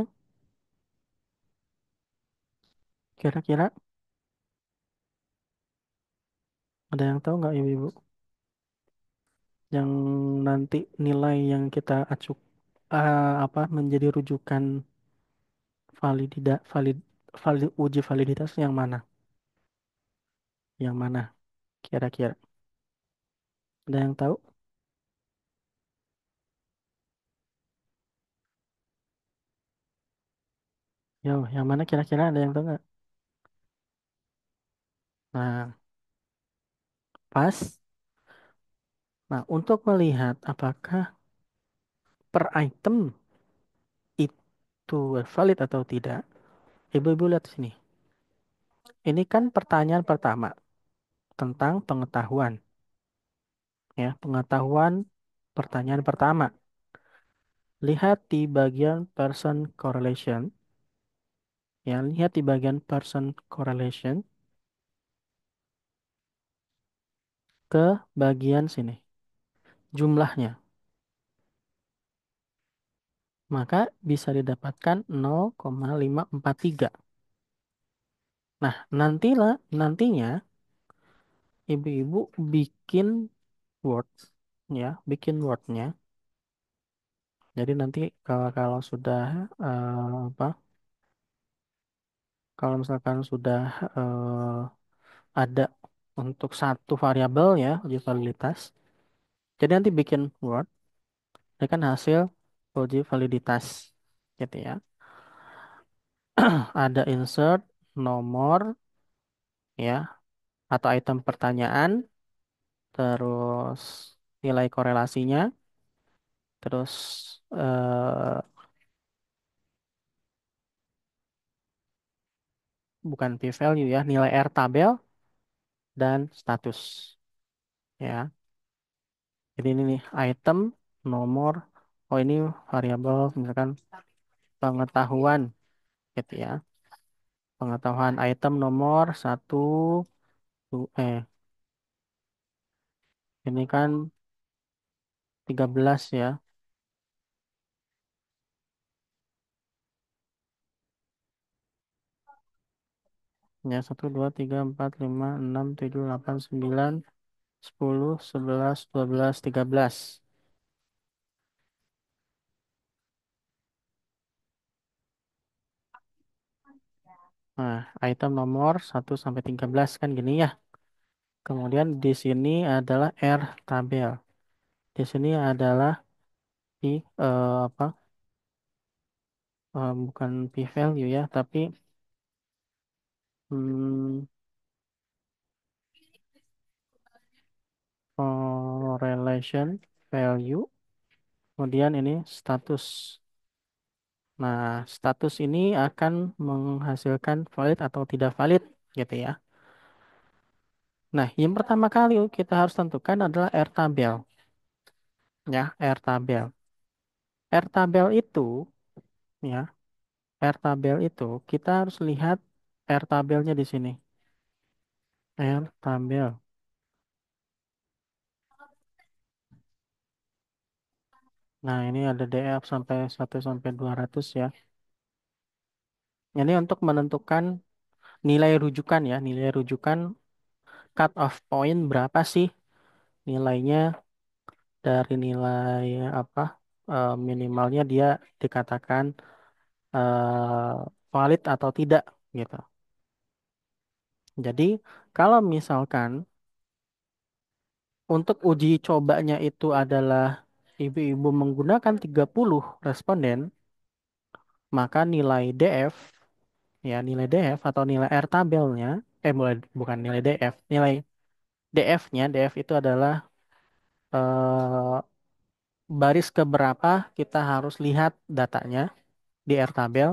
Kira-kira ada yang tahu nggak ibu-ibu? Yang nanti nilai yang kita acuk apa menjadi rujukan validida valid valid uji validitas yang mana? Yang mana? Kira-kira ada yang tahu? Ya, yang mana kira-kira ada yang tahu nggak? Nah, pas. Nah, untuk melihat apakah per item itu valid atau tidak, ibu-ibu lihat di sini. Ini kan pertanyaan pertama tentang pengetahuan, ya, pengetahuan pertanyaan pertama. Lihat di bagian person correlation, ya, lihat di bagian person correlation ke bagian sini, jumlahnya. Maka bisa didapatkan 0,543. Nah, nantinya ibu-ibu bikin Word, ya, bikin Wordnya. Jadi nanti kalau kalau sudah apa? Kalau misalkan sudah ada untuk satu variabel ya uji validitas. Jadi nanti bikin Word, ini kan hasil uji validitas, gitu ya. Ada insert nomor ya atau item pertanyaan, terus nilai korelasinya, terus bukan p-value ya, nilai R tabel dan status ya. Jadi ini nih item nomor, oh ini variabel misalkan pengetahuan gitu ya. Pengetahuan item nomor satu ini kan 13 ya. Ya, 1, 2, 3, 4, 5, 6, 7, 8, 9, 10, 11, 12, 13. Nah, item nomor 1 sampai 13 kan gini ya. Kemudian di sini adalah R tabel. Di sini adalah P, apa? Bukan P value ya, tapi hmm, correlation value. Kemudian ini status. Nah, status ini akan menghasilkan valid atau tidak valid gitu ya. Nah, yang pertama kali kita harus tentukan adalah R tabel ya, R tabel. R tabel itu ya, R tabel itu kita harus lihat R tabelnya di sini. R tabel. Nah, ini ada DF sampai 1 sampai 200 ya. Ini untuk menentukan nilai rujukan ya, nilai rujukan cut off point berapa sih nilainya dari nilai apa minimalnya dia dikatakan valid atau tidak gitu. Jadi kalau misalkan untuk uji cobanya itu adalah ibu-ibu menggunakan 30 responden, maka nilai DF ya nilai DF atau nilai R tabelnya bukan nilai DF, nilai DF-nya DF itu adalah eh, baris keberapa kita harus lihat datanya di R tabel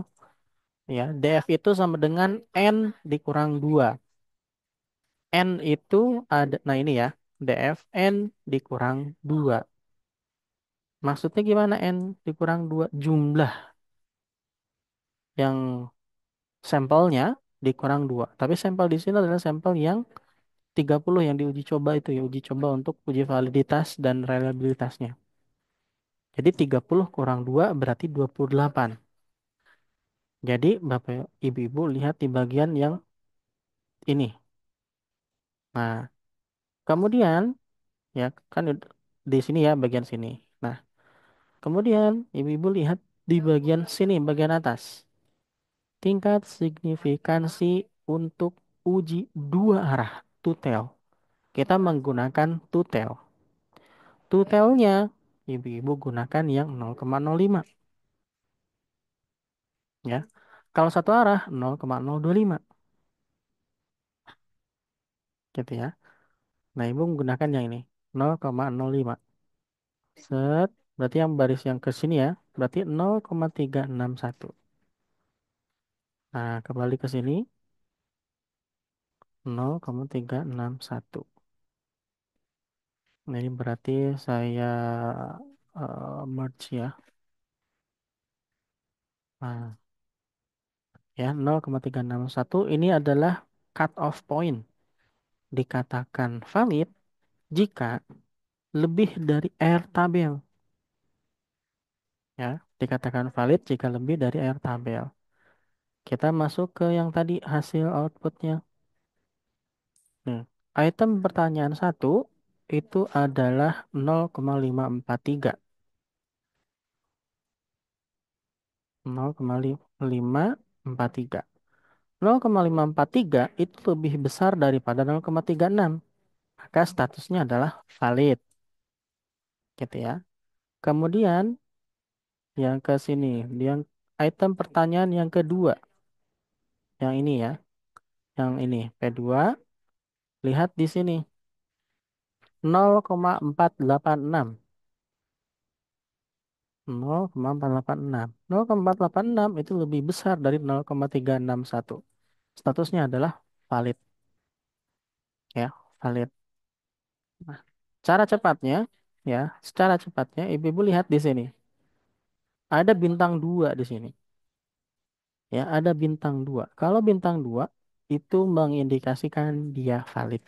ya. DF itu sama dengan N dikurang 2. N itu ada, nah ini ya, DF N dikurang 2. Maksudnya gimana N dikurang 2? Jumlah yang sampelnya dikurang 2. Tapi sampel di sini adalah sampel yang 30 yang diuji coba itu ya, uji coba untuk uji validitas dan reliabilitasnya. Jadi 30 kurang 2 berarti 28. Jadi Bapak Ibu-ibu lihat di bagian yang ini. Nah, kemudian ya kan di sini ya bagian sini. Nah, kemudian ibu-ibu lihat di bagian sini, bagian atas. Tingkat signifikansi untuk uji dua arah, tutel. Kita menggunakan tutel. Tutelnya ibu-ibu gunakan yang 0,05 ya. Kalau satu arah 0,025 gitu ya. Nah, ibu menggunakan yang ini 0,05. Set, berarti yang baris yang ke sini ya, berarti 0,361. Nah, kembali ke sini 0,361. Nah, ini berarti saya merge ya. Nah, ya 0,361 ini adalah cut off point. Dikatakan valid jika lebih dari R tabel. Ya, dikatakan valid jika lebih dari R tabel. Kita masuk ke yang tadi hasil outputnya. Hmm. Item pertanyaan satu itu adalah 0,543. 0,543. 0,543 itu lebih besar daripada 0,36. Maka statusnya adalah valid, gitu ya. Kemudian yang ke sini, yang item pertanyaan yang kedua, yang ini ya, yang ini P2, lihat di sini 0,486. 0,486. 0,486 itu lebih besar dari 0,361. Statusnya adalah valid ya, valid. Nah, cara cepatnya ya, secara cepatnya ibu-ibu lihat di sini. Ada bintang 2 di sini. Ya, ada bintang 2. Kalau bintang 2 itu mengindikasikan dia valid.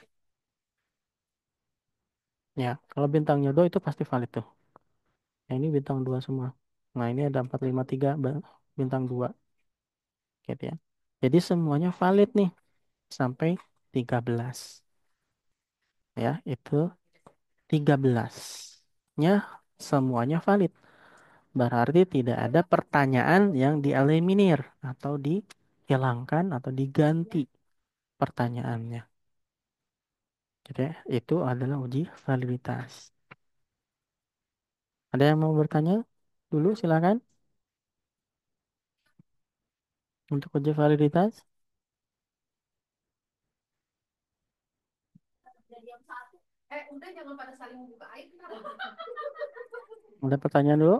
Ya, kalau bintangnya 2 itu pasti valid tuh. Nah, ini bintang 2 semua. Nah, ini ada 453 bintang 2 gitu ya. Jadi semuanya valid nih. sampai 13. Ya, itu 13-nya semuanya valid. Berarti tidak ada pertanyaan yang dieliminir atau dihilangkan atau diganti pertanyaannya. Jadi itu adalah uji validitas. Ada yang mau bertanya? Dulu silakan untuk uji validitas. Ada pertanyaan dulu?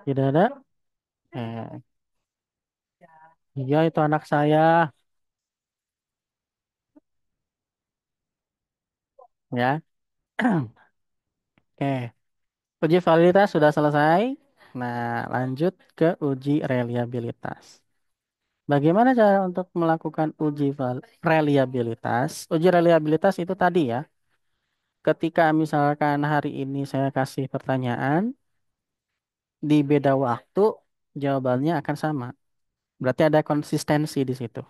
Tidak ada? Eh, iya itu anak saya. Ya. Oke. Uji validitas sudah selesai. Nah, lanjut ke uji reliabilitas. Bagaimana cara untuk melakukan reliabilitas? Uji reliabilitas itu tadi ya. Ketika misalkan hari ini saya kasih pertanyaan, di beda waktu jawabannya akan sama. Berarti ada konsistensi di situ.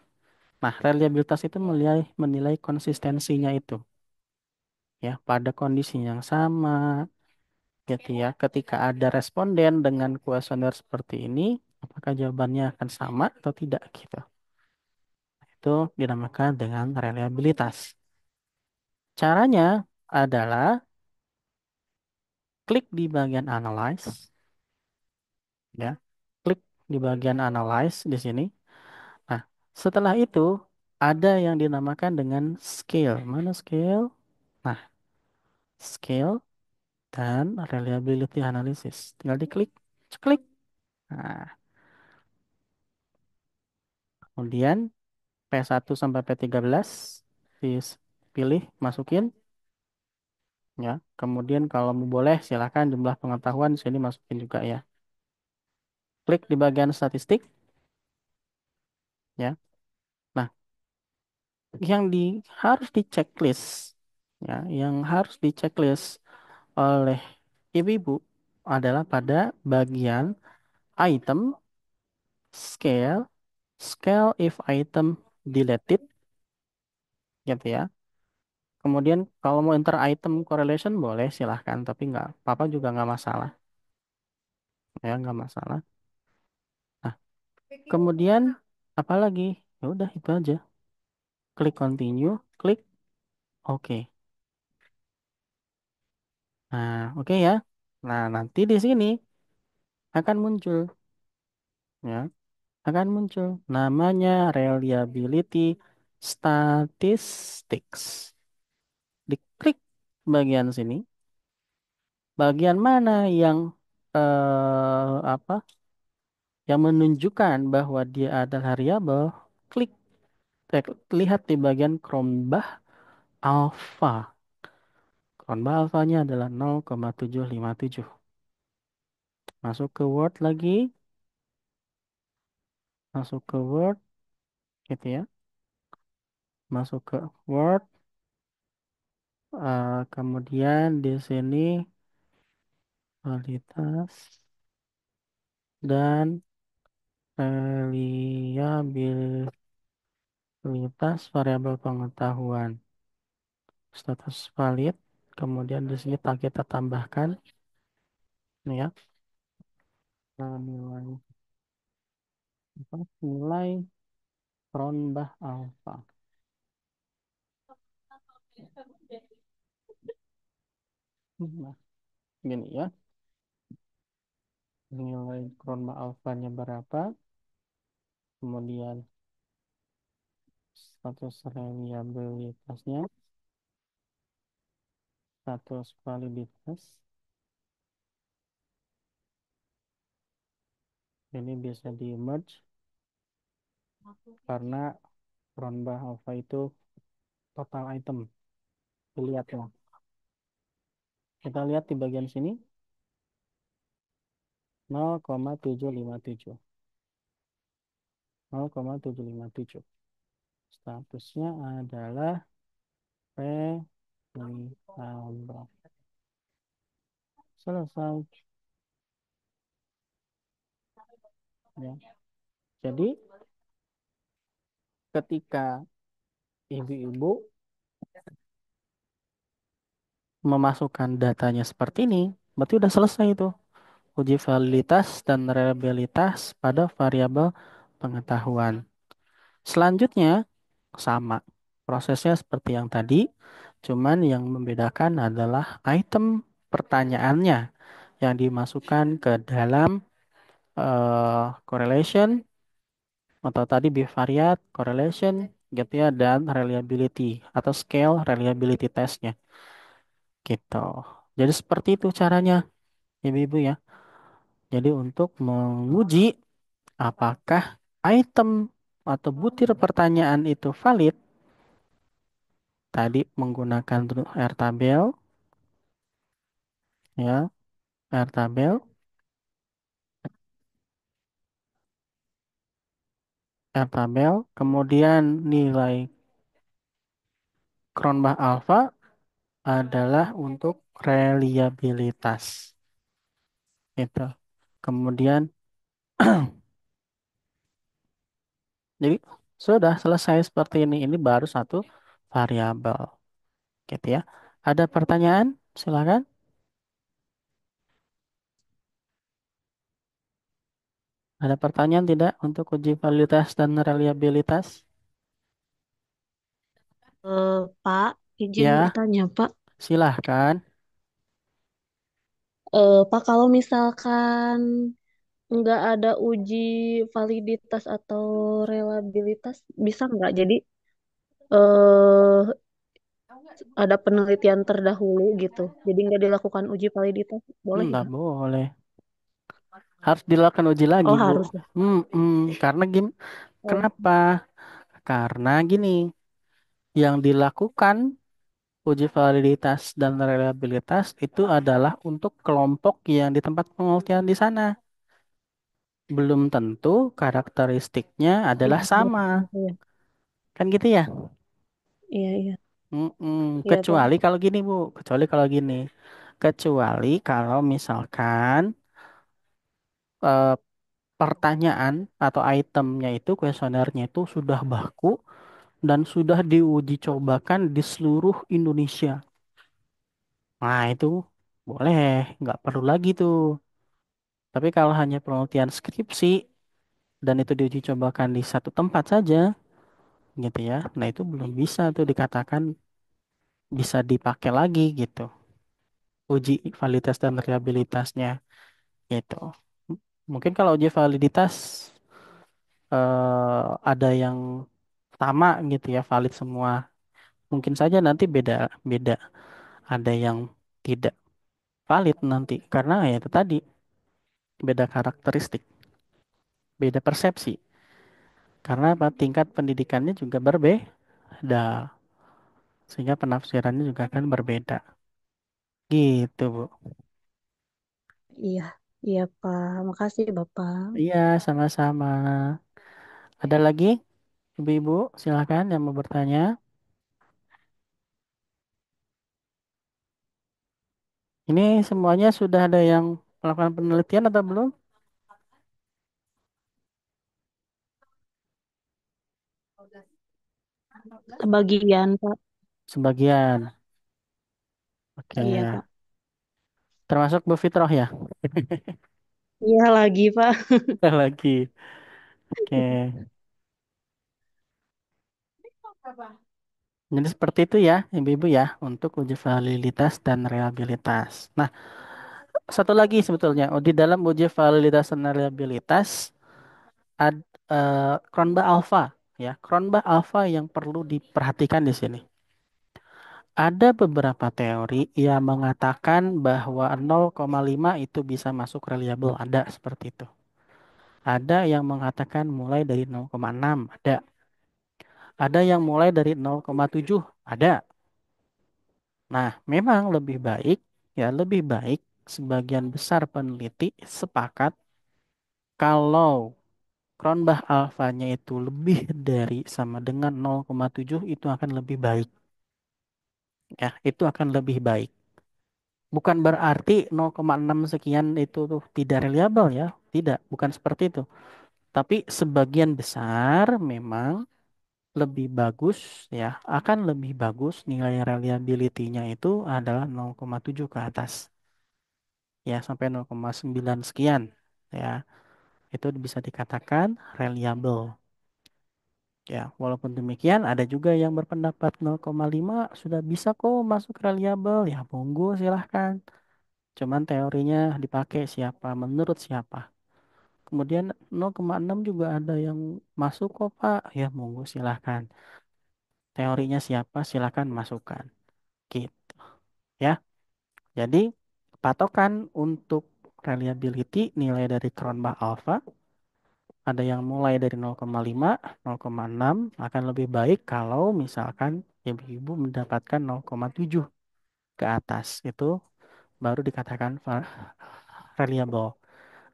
Nah, reliabilitas itu menilai konsistensinya itu. Ya, pada kondisi yang sama, gitu ya. Ketika ada responden dengan kuesioner seperti ini, apakah jawabannya akan sama atau tidak gitu. Itu dinamakan dengan reliabilitas. Caranya adalah klik di bagian analyze, ya. Klik di bagian analyze di sini. Nah, setelah itu ada yang dinamakan dengan scale. Mana scale? Nah, scale dan reliability analysis. Tinggal diklik, klik. Nah, kemudian P1 sampai P13 dipilih, masukin ya. Kemudian kalau mau boleh silakan jumlah pengetahuan di sini masukin juga ya. Klik di bagian statistik ya. Nah, yang harus di checklist ya, yang harus di checklist oleh ibu-ibu adalah pada bagian item, scale, scale if item deleted gitu ya. Kemudian kalau mau enter item correlation boleh silahkan, tapi nggak apa-apa juga nggak masalah ya, nggak masalah. Nah, kemudian apa lagi? Ya udah itu aja. Klik continue, klik OK. Nah, oke ya. Nah, nanti di sini akan muncul ya, akan muncul namanya reliability statistics. Diklik bagian sini, bagian mana yang apa? Yang menunjukkan bahwa dia adalah variabel, klik lihat di bagian Cronbach alpha. Cronbach alfanya adalah 0,757. Masuk ke Word lagi, masuk ke Word gitu ya. Masuk ke Word, kemudian di sini kualitas dan reliabilitas variabel pengetahuan. Status valid. Kemudian di sini kita tambahkan ini ya, nilai apa? Nilai Cronbach alpha. Nah, gini ya. Nilai Cronbach alfanya berapa? Kemudian status reliabilitasnya, status validitas. Ini bisa di merge karena Cronbach alpha itu total item. Dilihat ya. Kita lihat di bagian sini 0,757. 0,757. Statusnya adalah Reliable. Selesai. Ya. Jadi ketika ibu-ibu memasukkan datanya seperti ini, berarti udah selesai itu. Uji validitas dan reliabilitas pada variabel pengetahuan. Selanjutnya sama. Prosesnya seperti yang tadi, cuman yang membedakan adalah item pertanyaannya yang dimasukkan ke dalam correlation atau tadi bivariate, correlation, gitu ya, dan reliability atau scale reliability testnya, gitu. Jadi seperti itu caranya, ibu-ibu ya. Jadi untuk menguji apakah item atau butir pertanyaan itu valid, tadi menggunakan Airtable, ya, Airtable, Airtable, kemudian nilai Cronbach alpha adalah untuk reliabilitas, itu. Kemudian, jadi sudah selesai seperti ini. Ini baru satu variabel, gitu ya. Ada pertanyaan? Silakan. Ada pertanyaan tidak untuk uji validitas dan reliabilitas? Pak, izin Ya, bertanya, Pak. silahkan. Pak, kalau misalkan nggak ada uji validitas atau reliabilitas, bisa nggak? Jadi eh ada penelitian terdahulu gitu. Jadi nggak dilakukan uji validitas, boleh Enggak nggak? boleh. Harus dilakukan uji lagi, Oh Bu. harus ya. Karena gini, Oh, kenapa? Karena gini, yang dilakukan uji validitas dan reliabilitas itu adalah untuk kelompok yang di tempat penelitian di sana. Belum tentu karakteristiknya adalah iya, sama. iya, Kan gitu ya? iya, iya, iya, Pak. Kecuali kalau gini, Bu. Kecuali kalau gini. Kecuali kalau misalkan eh, pertanyaan atau itemnya itu, kuesionernya itu sudah baku dan sudah diuji cobakan di seluruh Indonesia. Nah, itu boleh, nggak perlu lagi tuh. Tapi kalau hanya penelitian skripsi dan itu diuji cobakan di satu tempat saja, gitu ya. Nah, itu belum bisa tuh dikatakan bisa dipakai lagi gitu. Uji validitas dan reliabilitasnya gitu. Mungkin kalau uji validitas ada yang sama gitu ya, valid semua. Mungkin saja nanti beda beda. Ada yang tidak valid nanti karena ya itu tadi beda karakteristik, beda persepsi. Karena apa? Tingkat pendidikannya juga berbeda, sehingga penafsirannya juga akan berbeda. Gitu, Bu. Iya, iya, Pak. Makasih, Bapak. Iya, sama-sama. Ada lagi, Ibu-ibu, silakan yang mau bertanya. Ini semuanya sudah ada yang melakukan penelitian atau belum? Sebagian, Pak. Sebagian. Oke. Iya, Pak. Termasuk Bu Fitroh ya? Iya lagi, Pak. Lagi. Oke. Jadi seperti itu ya, Ibu-ibu ya, untuk uji validitas dan reliabilitas. Nah, satu lagi sebetulnya, di dalam uji validitas dan reliabilitas ada Cronbach alpha ya. Cronbach alpha yang perlu diperhatikan di sini. Ada beberapa teori yang mengatakan bahwa 0,5 itu bisa masuk reliable, ada seperti itu. Ada yang mengatakan mulai dari 0,6, ada. Ada yang mulai dari 0,7, ada. Nah, memang lebih baik, ya lebih baik sebagian besar peneliti sepakat kalau Cronbach alfanya itu lebih dari sama dengan 0,7 itu akan lebih baik. Ya, itu akan lebih baik. Bukan berarti 0,6 sekian itu tuh tidak reliabel ya. Tidak, bukan seperti itu. Tapi sebagian besar memang lebih bagus ya, akan lebih bagus nilai reliability-nya itu adalah 0,7 ke atas. Ya, sampai 0,9 sekian. Ya, itu bisa dikatakan reliable. Ya, walaupun demikian ada juga yang berpendapat 0,5 sudah bisa kok masuk reliable. Ya, monggo silahkan. Cuman teorinya dipakai siapa, menurut siapa. Kemudian 0,6 juga ada yang masuk kok Pak. Ya, monggo silahkan. Teorinya siapa, silahkan masukkan. Gitu. Ya, jadi patokan untuk reliability nilai dari Cronbach alpha ada yang mulai dari 0,5, 0,6 akan lebih baik kalau misalkan ibu-ibu mendapatkan 0,7 ke atas. Itu baru dikatakan reliable.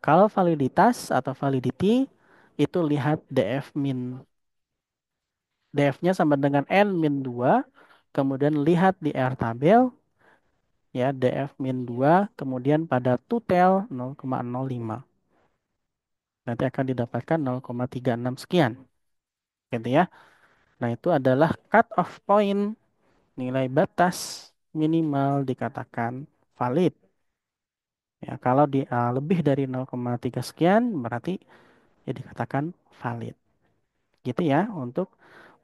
Kalau validitas atau validity itu lihat DF min. DF-nya sama dengan N min 2, kemudian lihat di R tabel ya DF min 2, kemudian pada tutel 0,05. Nanti akan didapatkan 0,36 sekian. Gitu ya. Nah, itu adalah cut off point nilai batas minimal dikatakan valid. Ya, kalau di lebih dari 0,3 sekian berarti ya dikatakan valid. Gitu ya untuk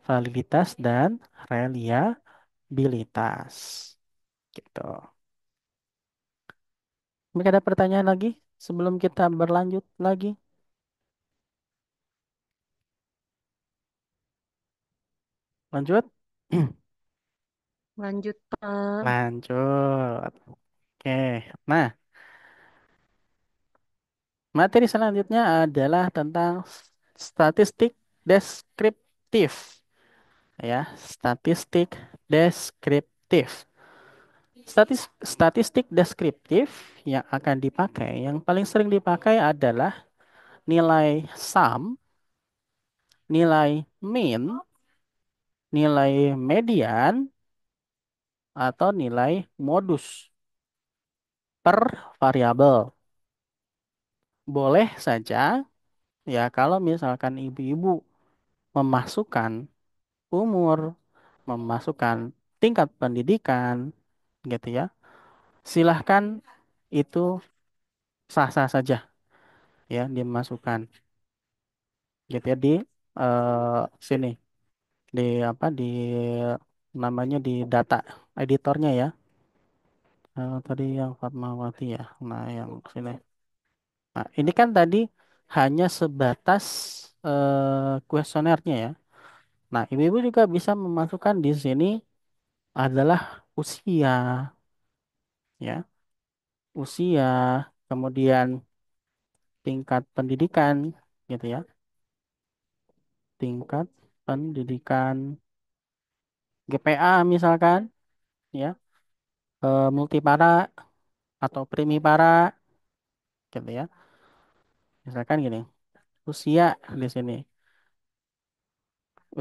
validitas dan reliabilitas. Gitu. Mungkin ada pertanyaan lagi sebelum kita berlanjut lagi? Lanjut? Lanjut, Pak. Lanjut. Oke. Nah, materi selanjutnya adalah tentang statistik deskriptif. Ya, statistik deskriptif. Statistik deskriptif yang akan dipakai, yang paling sering dipakai adalah nilai sum, nilai mean, nilai median, atau nilai modus per variabel. Boleh saja ya kalau misalkan ibu-ibu memasukkan umur, memasukkan tingkat pendidikan, gitu ya. Silahkan itu sah-sah saja ya dimasukkan, gitu ya di sini di apa di namanya di data editornya ya. Tadi yang Fatmawati ya. Nah, yang sini. Nah, ini kan tadi hanya sebatas kuesionernya ya. Nah, ibu-ibu juga bisa memasukkan di sini adalah usia, ya, usia, kemudian tingkat pendidikan, gitu ya, tingkat pendidikan GPA misalkan, ya, multipara atau primipara, gitu ya. Misalkan gini, usia di sini,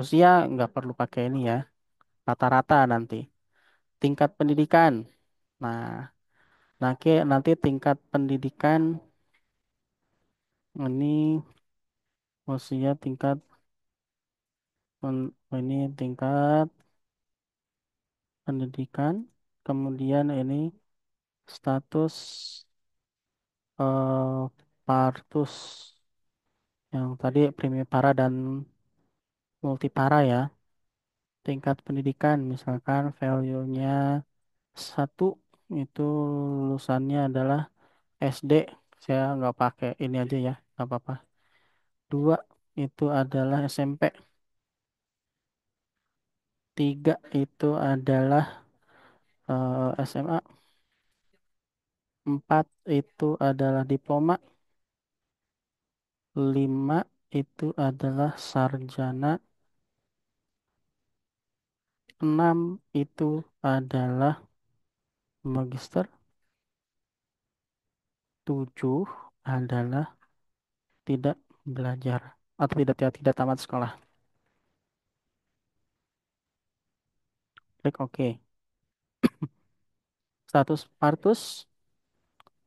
usia nggak perlu pakai ini ya, rata-rata nanti. Tingkat pendidikan, nah, nanti tingkat pendidikan ini usia tingkat ini tingkat pendidikan, kemudian ini status eh, partus yang tadi primipara dan multipara ya. Tingkat pendidikan misalkan value-nya satu itu lulusannya adalah SD. Saya nggak pakai ini aja ya, nggak apa-apa. Dua itu adalah SMP. Tiga itu adalah SMA. Empat itu adalah diploma. Lima itu adalah sarjana. Enam itu adalah magister. Tujuh adalah tidak belajar atau tidak tamat sekolah. Klik OK. Status partus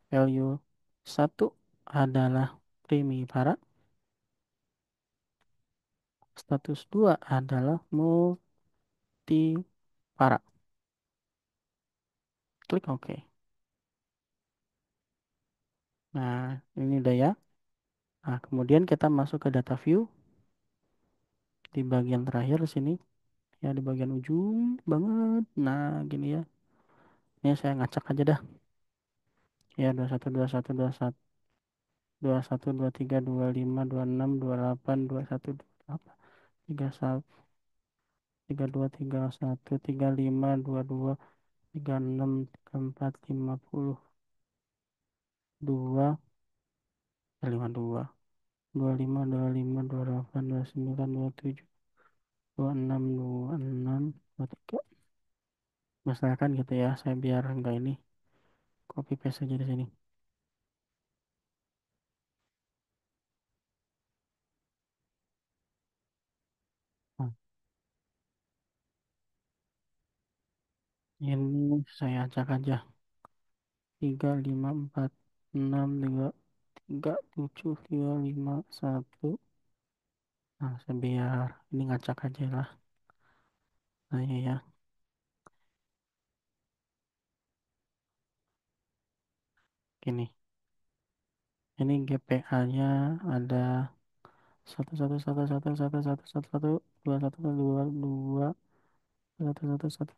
value satu adalah primipara, status 2 adalah multipara. Klik OK. Nah, ini udah ya. Nah, kemudian kita masuk ke data view di bagian terakhir sini, ya di bagian ujung banget. Nah, gini ya. Ini saya ngacak aja dah. Ya, 21, 21, 21, 21, 23, 25, 26, 28, 21, 28, 31, 32, 31, 35, 22, 36, 34, 50, 2, 52, 25, 25, 28, 29, 27, 26, 26, 23. Misalkan gitu ya, saya biar enggak ini copy paste aja di sini. Nah, ini saya acak aja. 3, 5, 4, 6, 2, 3, 7, 2, 5, 1. Nah, saya biar ini ngacak aja lah. Nah, iya ya. Gini. Ini GPA-nya ada satu satu satu satu satu satu satu satu dua satu dua dua satu satu satu.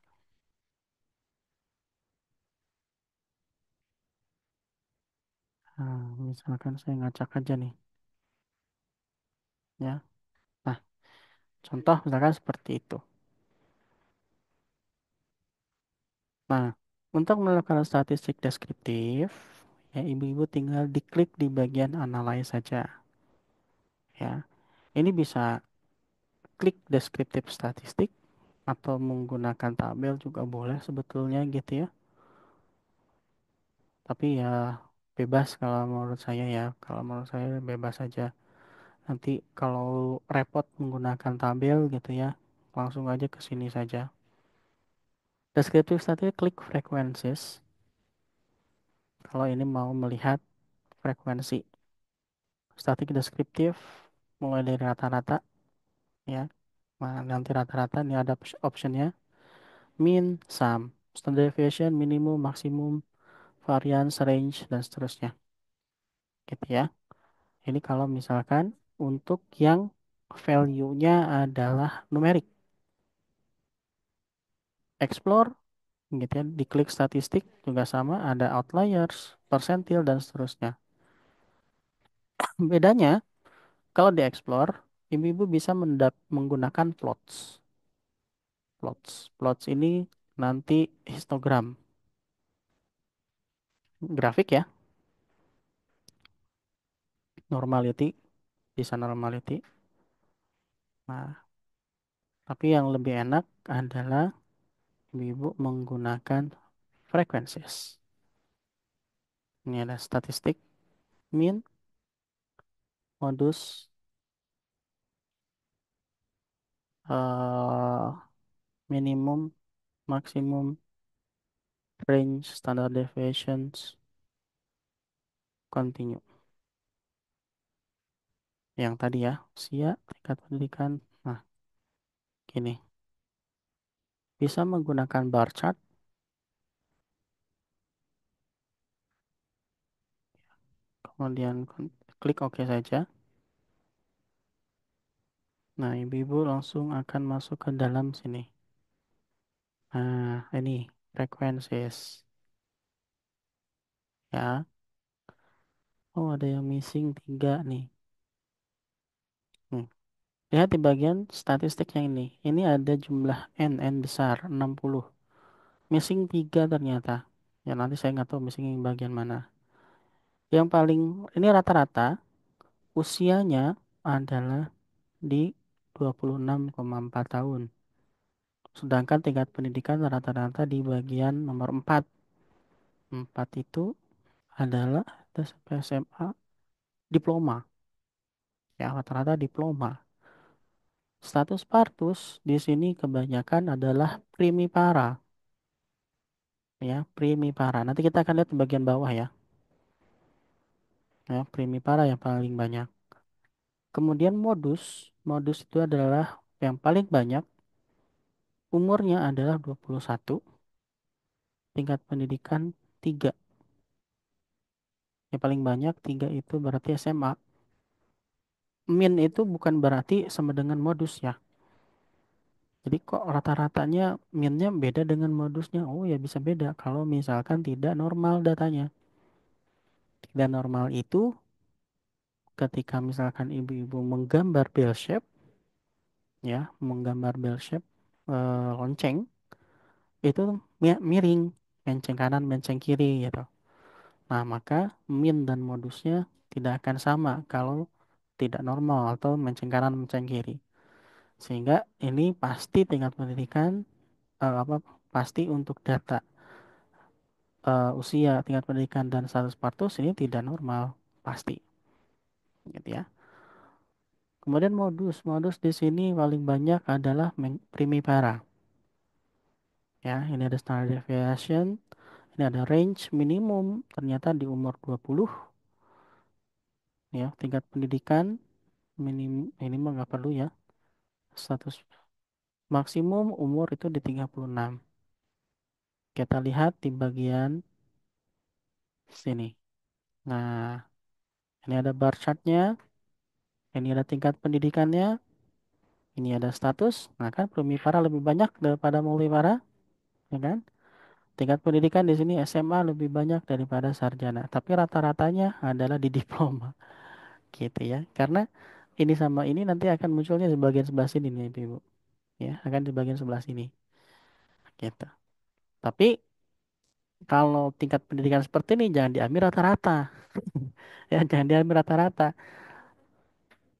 Nah, misalkan saya ngacak aja nih, ya. Nah, contoh misalkan seperti itu. Nah, untuk melakukan statistik deskriptif, ya ibu-ibu tinggal diklik di bagian analyze saja, ya. Ini bisa klik deskriptif statistik atau menggunakan tabel juga boleh sebetulnya gitu ya. Tapi ya bebas kalau menurut saya ya. Kalau menurut saya bebas saja. Nanti kalau repot menggunakan tabel gitu ya, langsung aja ke sini saja. Deskriptif statistik klik frequencies. Kalau ini mau melihat frekuensi. Statik deskriptif mulai dari rata-rata ya. Nah, nanti rata-rata ini ada optionnya. Mean, sum, standard deviation, minimum, maksimum, variance, range, dan seterusnya. Gitu ya. Ini kalau misalkan untuk yang value-nya adalah numerik. Explore gitu ya, diklik statistik juga sama, ada outliers, persentil, dan seterusnya. Bedanya, kalau di explore, ibu-ibu bisa menggunakan plots. Plots ini nanti histogram, grafik ya, normality, bisa normality. Nah, tapi yang lebih enak adalah ibu-ibu menggunakan frequencies. Ini ada statistik, mean, modus, eh, minimum, maksimum, range, standard deviations, continue. Yang tadi ya, usia, tingkat pendidikan. Nah, gini. Bisa menggunakan bar chart, kemudian klik OK saja. Nah, ibu-ibu langsung akan masuk ke dalam sini. Nah, ini frequencies. Ya. Oh, ada yang missing 3 nih. Hmm. Lihat di bagian statistik yang ini. Ini ada jumlah N besar, 60. Missing 3 ternyata. Ya, nanti saya nggak tahu missing yang bagian mana. Yang paling, ini rata-rata usianya adalah di 26,4 tahun. Sedangkan tingkat pendidikan rata-rata di bagian nomor 4. 4 itu adalah sampai SMA diploma. Ya, rata-rata diploma. Status partus di sini kebanyakan adalah primipara. ya, primipara. Nanti kita akan lihat di bagian bawah ya. Ya, primipara yang paling banyak. Kemudian modus, modus itu adalah yang paling banyak, umurnya adalah 21, tingkat pendidikan 3. Yang paling banyak 3 itu berarti SMA. Min itu bukan berarti sama dengan modus ya. Jadi kok rata-ratanya minnya beda dengan modusnya? Oh ya bisa beda kalau misalkan tidak normal datanya. Tidak normal itu ketika misalkan ibu-ibu menggambar bell shape, ya, menggambar bell shape lonceng, itu miring, menceng kanan, menceng kiri gitu. Nah, maka min dan modusnya tidak akan sama kalau tidak normal atau menceng kanan, menceng kiri. Sehingga ini pasti tingkat pendidikan apa pasti untuk data usia, tingkat pendidikan dan status partus ini tidak normal, pasti, gitu ya. Kemudian modus, modus di sini paling banyak adalah primipara. Ya, ini ada standard deviation, ini ada range minimum ternyata di umur 20, ya, tingkat pendidikan ini mah nggak perlu ya. Status maksimum umur itu di 36. Kita lihat di bagian sini. Nah, ini ada bar chartnya, ini ada tingkat pendidikannya, ini ada status. Nah, kan primipara lebih banyak daripada multipara, ya kan? Tingkat pendidikan di sini SMA lebih banyak daripada sarjana, tapi rata-ratanya adalah di diploma, gitu ya. Karena ini sama ini nanti akan munculnya di bagian sebelah sini nih, Ibu. Ya, akan di bagian sebelah sini, gitu. Tapi kalau tingkat pendidikan seperti ini jangan diambil rata-rata. Ya, jangan diambil rata-rata.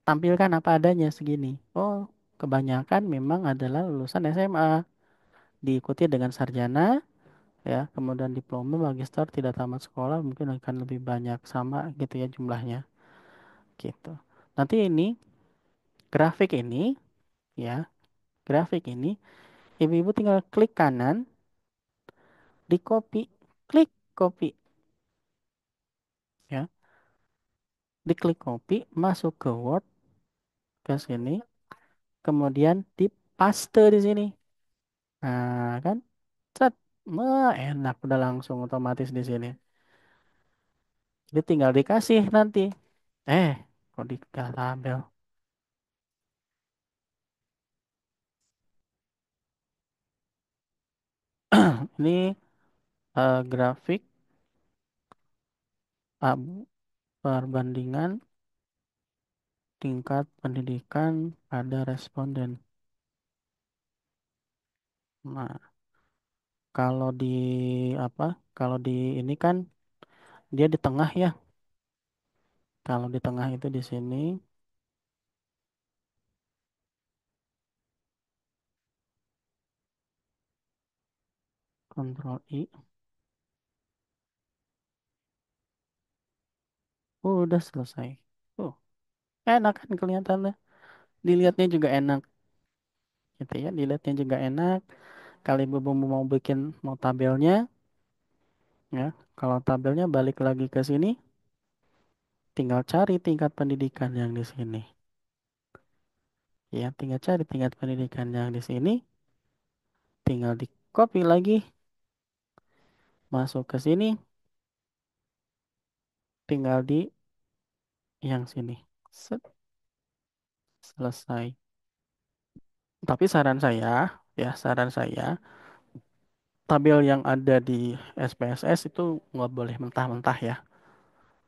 Tampilkan apa adanya segini. Oh, kebanyakan memang adalah lulusan SMA, diikuti dengan sarjana, ya, kemudian diploma, magister, tidak tamat sekolah, mungkin akan lebih banyak sama gitu ya jumlahnya, gitu. Nanti ini grafik ini, ya, grafik ini, ibu-ibu tinggal klik kanan, di copy, klik copy, ya, diklik copy, masuk ke Word, ke sini, kemudian di paste di sini. Nah, kan, set, wah, enak, udah langsung otomatis di sini. Jadi tinggal dikasih nanti. Eh, kok di tabel? Ini grafik perbandingan tingkat pendidikan pada responden. Nah, kalau di apa? Kalau di ini kan dia di tengah ya. Kalau di tengah itu di sini, Kontrol I. Udah selesai. Oh, enak kan kelihatannya. Dilihatnya juga enak, gitu ya. Dilihatnya juga enak. Kalau ibu mau bikin mau tabelnya, ya. Kalau tabelnya balik lagi ke sini, tinggal cari tingkat pendidikan yang di sini. Ya, tinggal cari tingkat pendidikan yang di sini, tinggal di copy lagi, masuk ke sini, tinggal di yang sini. Set, selesai. Tapi saran saya, ya saran saya, tabel yang ada di SPSS itu nggak boleh mentah-mentah ya.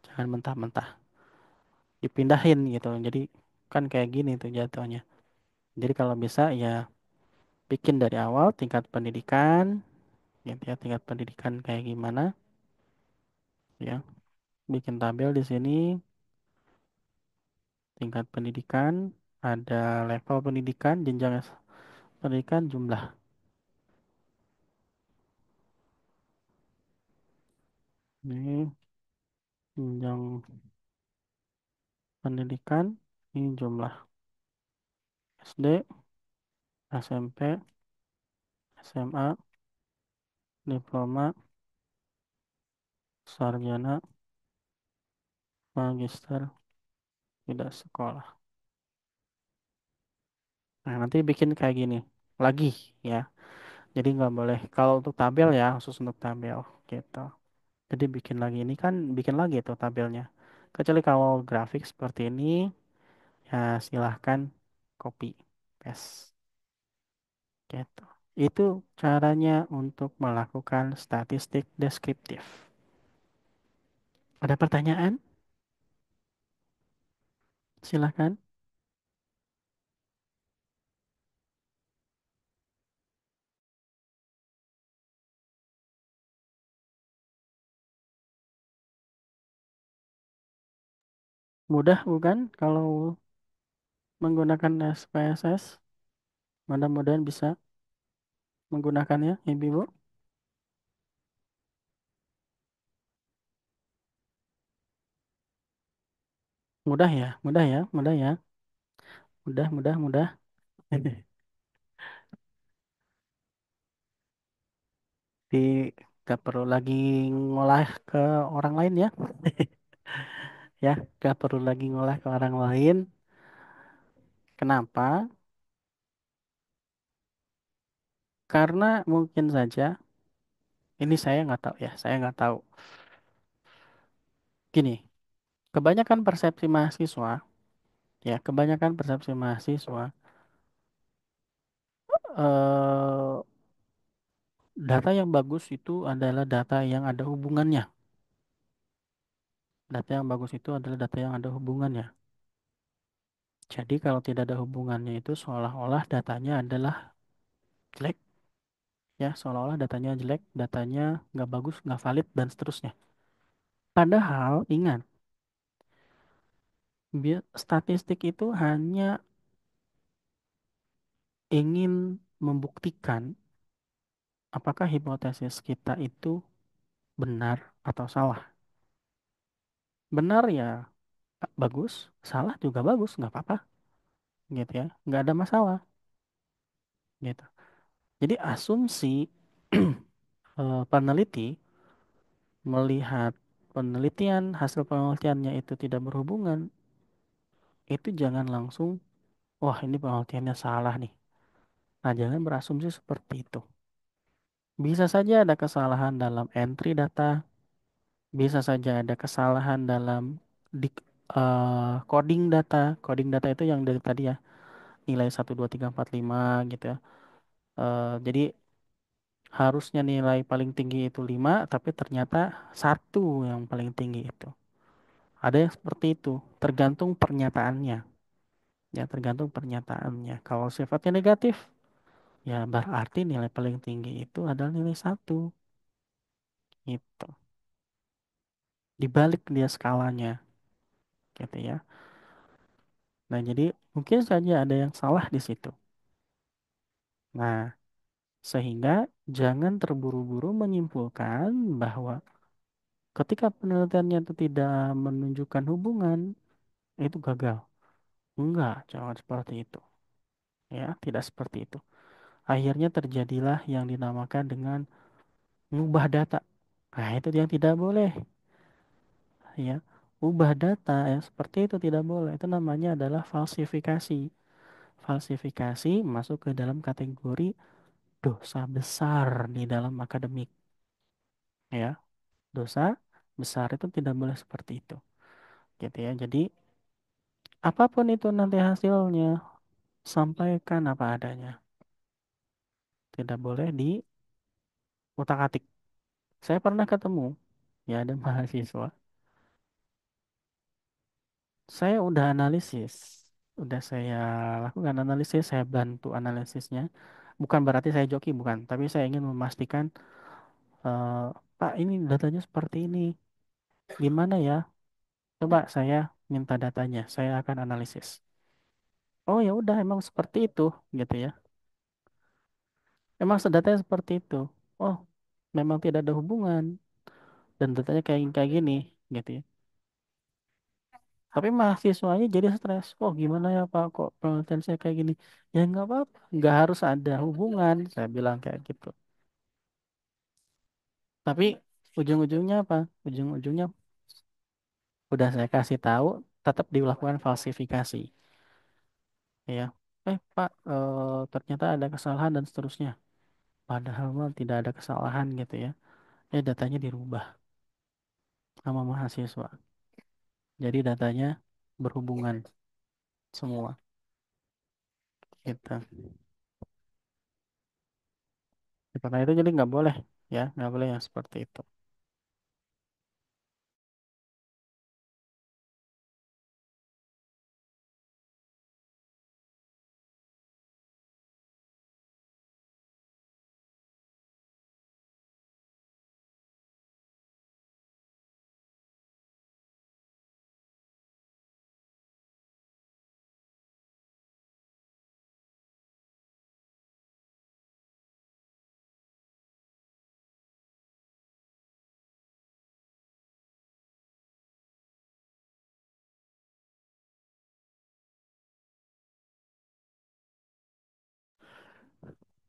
Jangan mentah-mentah. Dipindahin gitu. Jadi kan kayak gini tuh jatuhnya. Jadi kalau bisa ya bikin dari awal tingkat pendidikan, gitu ya, tingkat pendidikan kayak gimana, ya. Bikin tabel di sini, tingkat pendidikan, ada level pendidikan, jenjang pendidikan, jumlah. Ini jenjang pendidikan, ini jumlah SD, SMP, SMA, diploma. sarjana, magister, tidak sekolah. Nah, nanti bikin kayak gini lagi ya. Jadi nggak boleh kalau untuk tabel ya, khusus untuk tabel gitu. Jadi bikin lagi ini kan bikin lagi tuh tabelnya. Kecuali kalau grafik seperti ini, ya silahkan copy paste gitu. Itu caranya untuk melakukan statistik deskriptif. Ada pertanyaan? Silahkan. Mudah bukan kalau menggunakan SPSS? Mudah-mudahan bisa menggunakannya, Ibu. Mudah ya, mudah ya, mudah ya. Mudah, mudah, mudah. Di gak perlu lagi ngolah ke orang lain ya. Ya, gak perlu lagi ngolah ke orang lain. Kenapa? Karena mungkin saja, ini saya nggak tahu ya, saya nggak tahu. Gini, kebanyakan persepsi mahasiswa, ya, kebanyakan persepsi mahasiswa, eh, data yang bagus itu adalah data yang ada hubungannya. Data yang bagus itu adalah data yang ada hubungannya. Jadi kalau tidak ada hubungannya itu seolah-olah datanya adalah jelek, ya, seolah-olah datanya jelek, datanya nggak bagus, nggak valid, dan seterusnya. Padahal, ingat, statistik itu hanya ingin membuktikan apakah hipotesis kita itu benar atau salah. Benar ya bagus, salah juga bagus, nggak apa-apa, gitu ya, nggak ada masalah, gitu. Jadi asumsi peneliti melihat penelitian hasil penelitiannya itu tidak berhubungan, itu jangan langsung, wah ini penelitiannya salah nih. Nah, jangan berasumsi seperti itu. Bisa saja ada kesalahan dalam entry data, bisa saja ada kesalahan dalam di, coding data. Coding data itu yang dari tadi ya, nilai 1, 2, 3, 4, 5 gitu ya. Jadi harusnya nilai paling tinggi itu 5, tapi ternyata satu yang paling tinggi itu. Ada yang seperti itu, tergantung pernyataannya. Ya, tergantung pernyataannya. Kalau sifatnya negatif, ya berarti nilai paling tinggi itu adalah nilai 1. Gitu. Dibalik dia skalanya, gitu ya. Nah, jadi mungkin saja ada yang salah di situ. Nah, sehingga jangan terburu-buru menyimpulkan bahwa ketika penelitiannya itu tidak menunjukkan hubungan, itu gagal. Enggak, jangan seperti itu. Ya, tidak seperti itu. Akhirnya terjadilah yang dinamakan dengan mengubah data. Nah, itu yang tidak boleh. Ya, ubah data yang seperti itu tidak boleh. Itu namanya adalah falsifikasi. Falsifikasi masuk ke dalam kategori dosa besar di dalam akademik. Ya, dosa besar itu tidak boleh seperti itu. Gitu ya. Jadi, apapun itu nanti hasilnya, sampaikan apa adanya. Tidak boleh diutak-atik. Saya pernah ketemu, ya ada mahasiswa. Saya udah analisis, udah saya lakukan analisis, saya bantu analisisnya. Bukan berarti saya joki, bukan. Tapi saya ingin memastikan, eh, Pak, ini datanya seperti ini. Gimana ya? Coba saya minta datanya, saya akan analisis. Oh ya udah, emang seperti itu, gitu ya. Emang datanya seperti itu. Oh, memang tidak ada hubungan dan datanya kayak kayak gini, gitu ya. Tapi mahasiswanya jadi stres. Oh gimana ya Pak, kok penelitian saya kayak gini? Ya nggak apa-apa, nggak harus ada hubungan. Saya bilang kayak gitu. Tapi ujung-ujungnya apa? Ujung-ujungnya udah saya kasih tahu, tetap dilakukan falsifikasi. Ya, Pak, ternyata ada kesalahan dan seterusnya. Padahal mah tidak ada kesalahan gitu ya. Datanya dirubah sama mahasiswa. Jadi datanya berhubungan semua gitu. Karena itu jadi nggak boleh ya, nggak boleh yang seperti itu.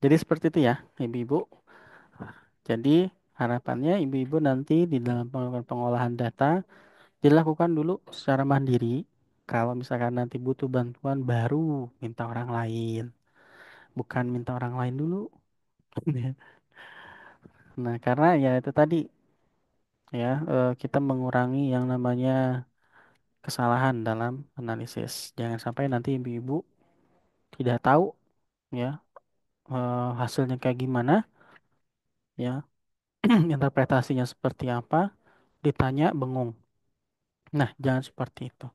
Jadi seperti itu ya, ibu-ibu. Jadi harapannya ibu-ibu nanti di dalam melakukan pengolahan data dilakukan dulu secara mandiri. Kalau misalkan nanti butuh bantuan baru minta orang lain, bukan minta orang lain dulu. Nah, karena ya itu tadi ya, kita mengurangi yang namanya kesalahan dalam analisis. Jangan sampai nanti ibu-ibu tidak tahu ya, hasilnya kayak gimana ya, interpretasinya seperti apa, ditanya bengong. Nah, jangan seperti itu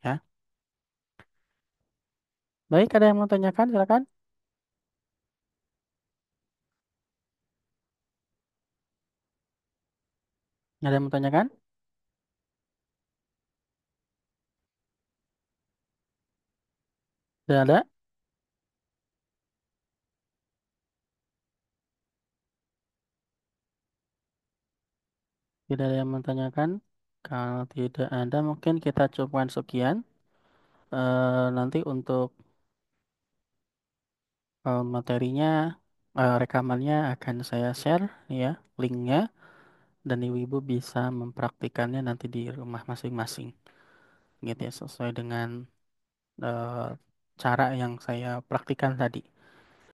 ya. Baik, ada yang mau tanyakan? Silakan. Ada yang mau tanyakan? Tidak ada? Tidak ada yang mau tanyakan? Kalau tidak ada, mungkin kita cukupkan sekian. Nanti untuk materinya, rekamannya akan saya share ya, linknya, dan ibu-ibu bisa mempraktikannya nanti di rumah masing-masing, gitu ya, sesuai dengan eh, cara yang saya praktikkan tadi.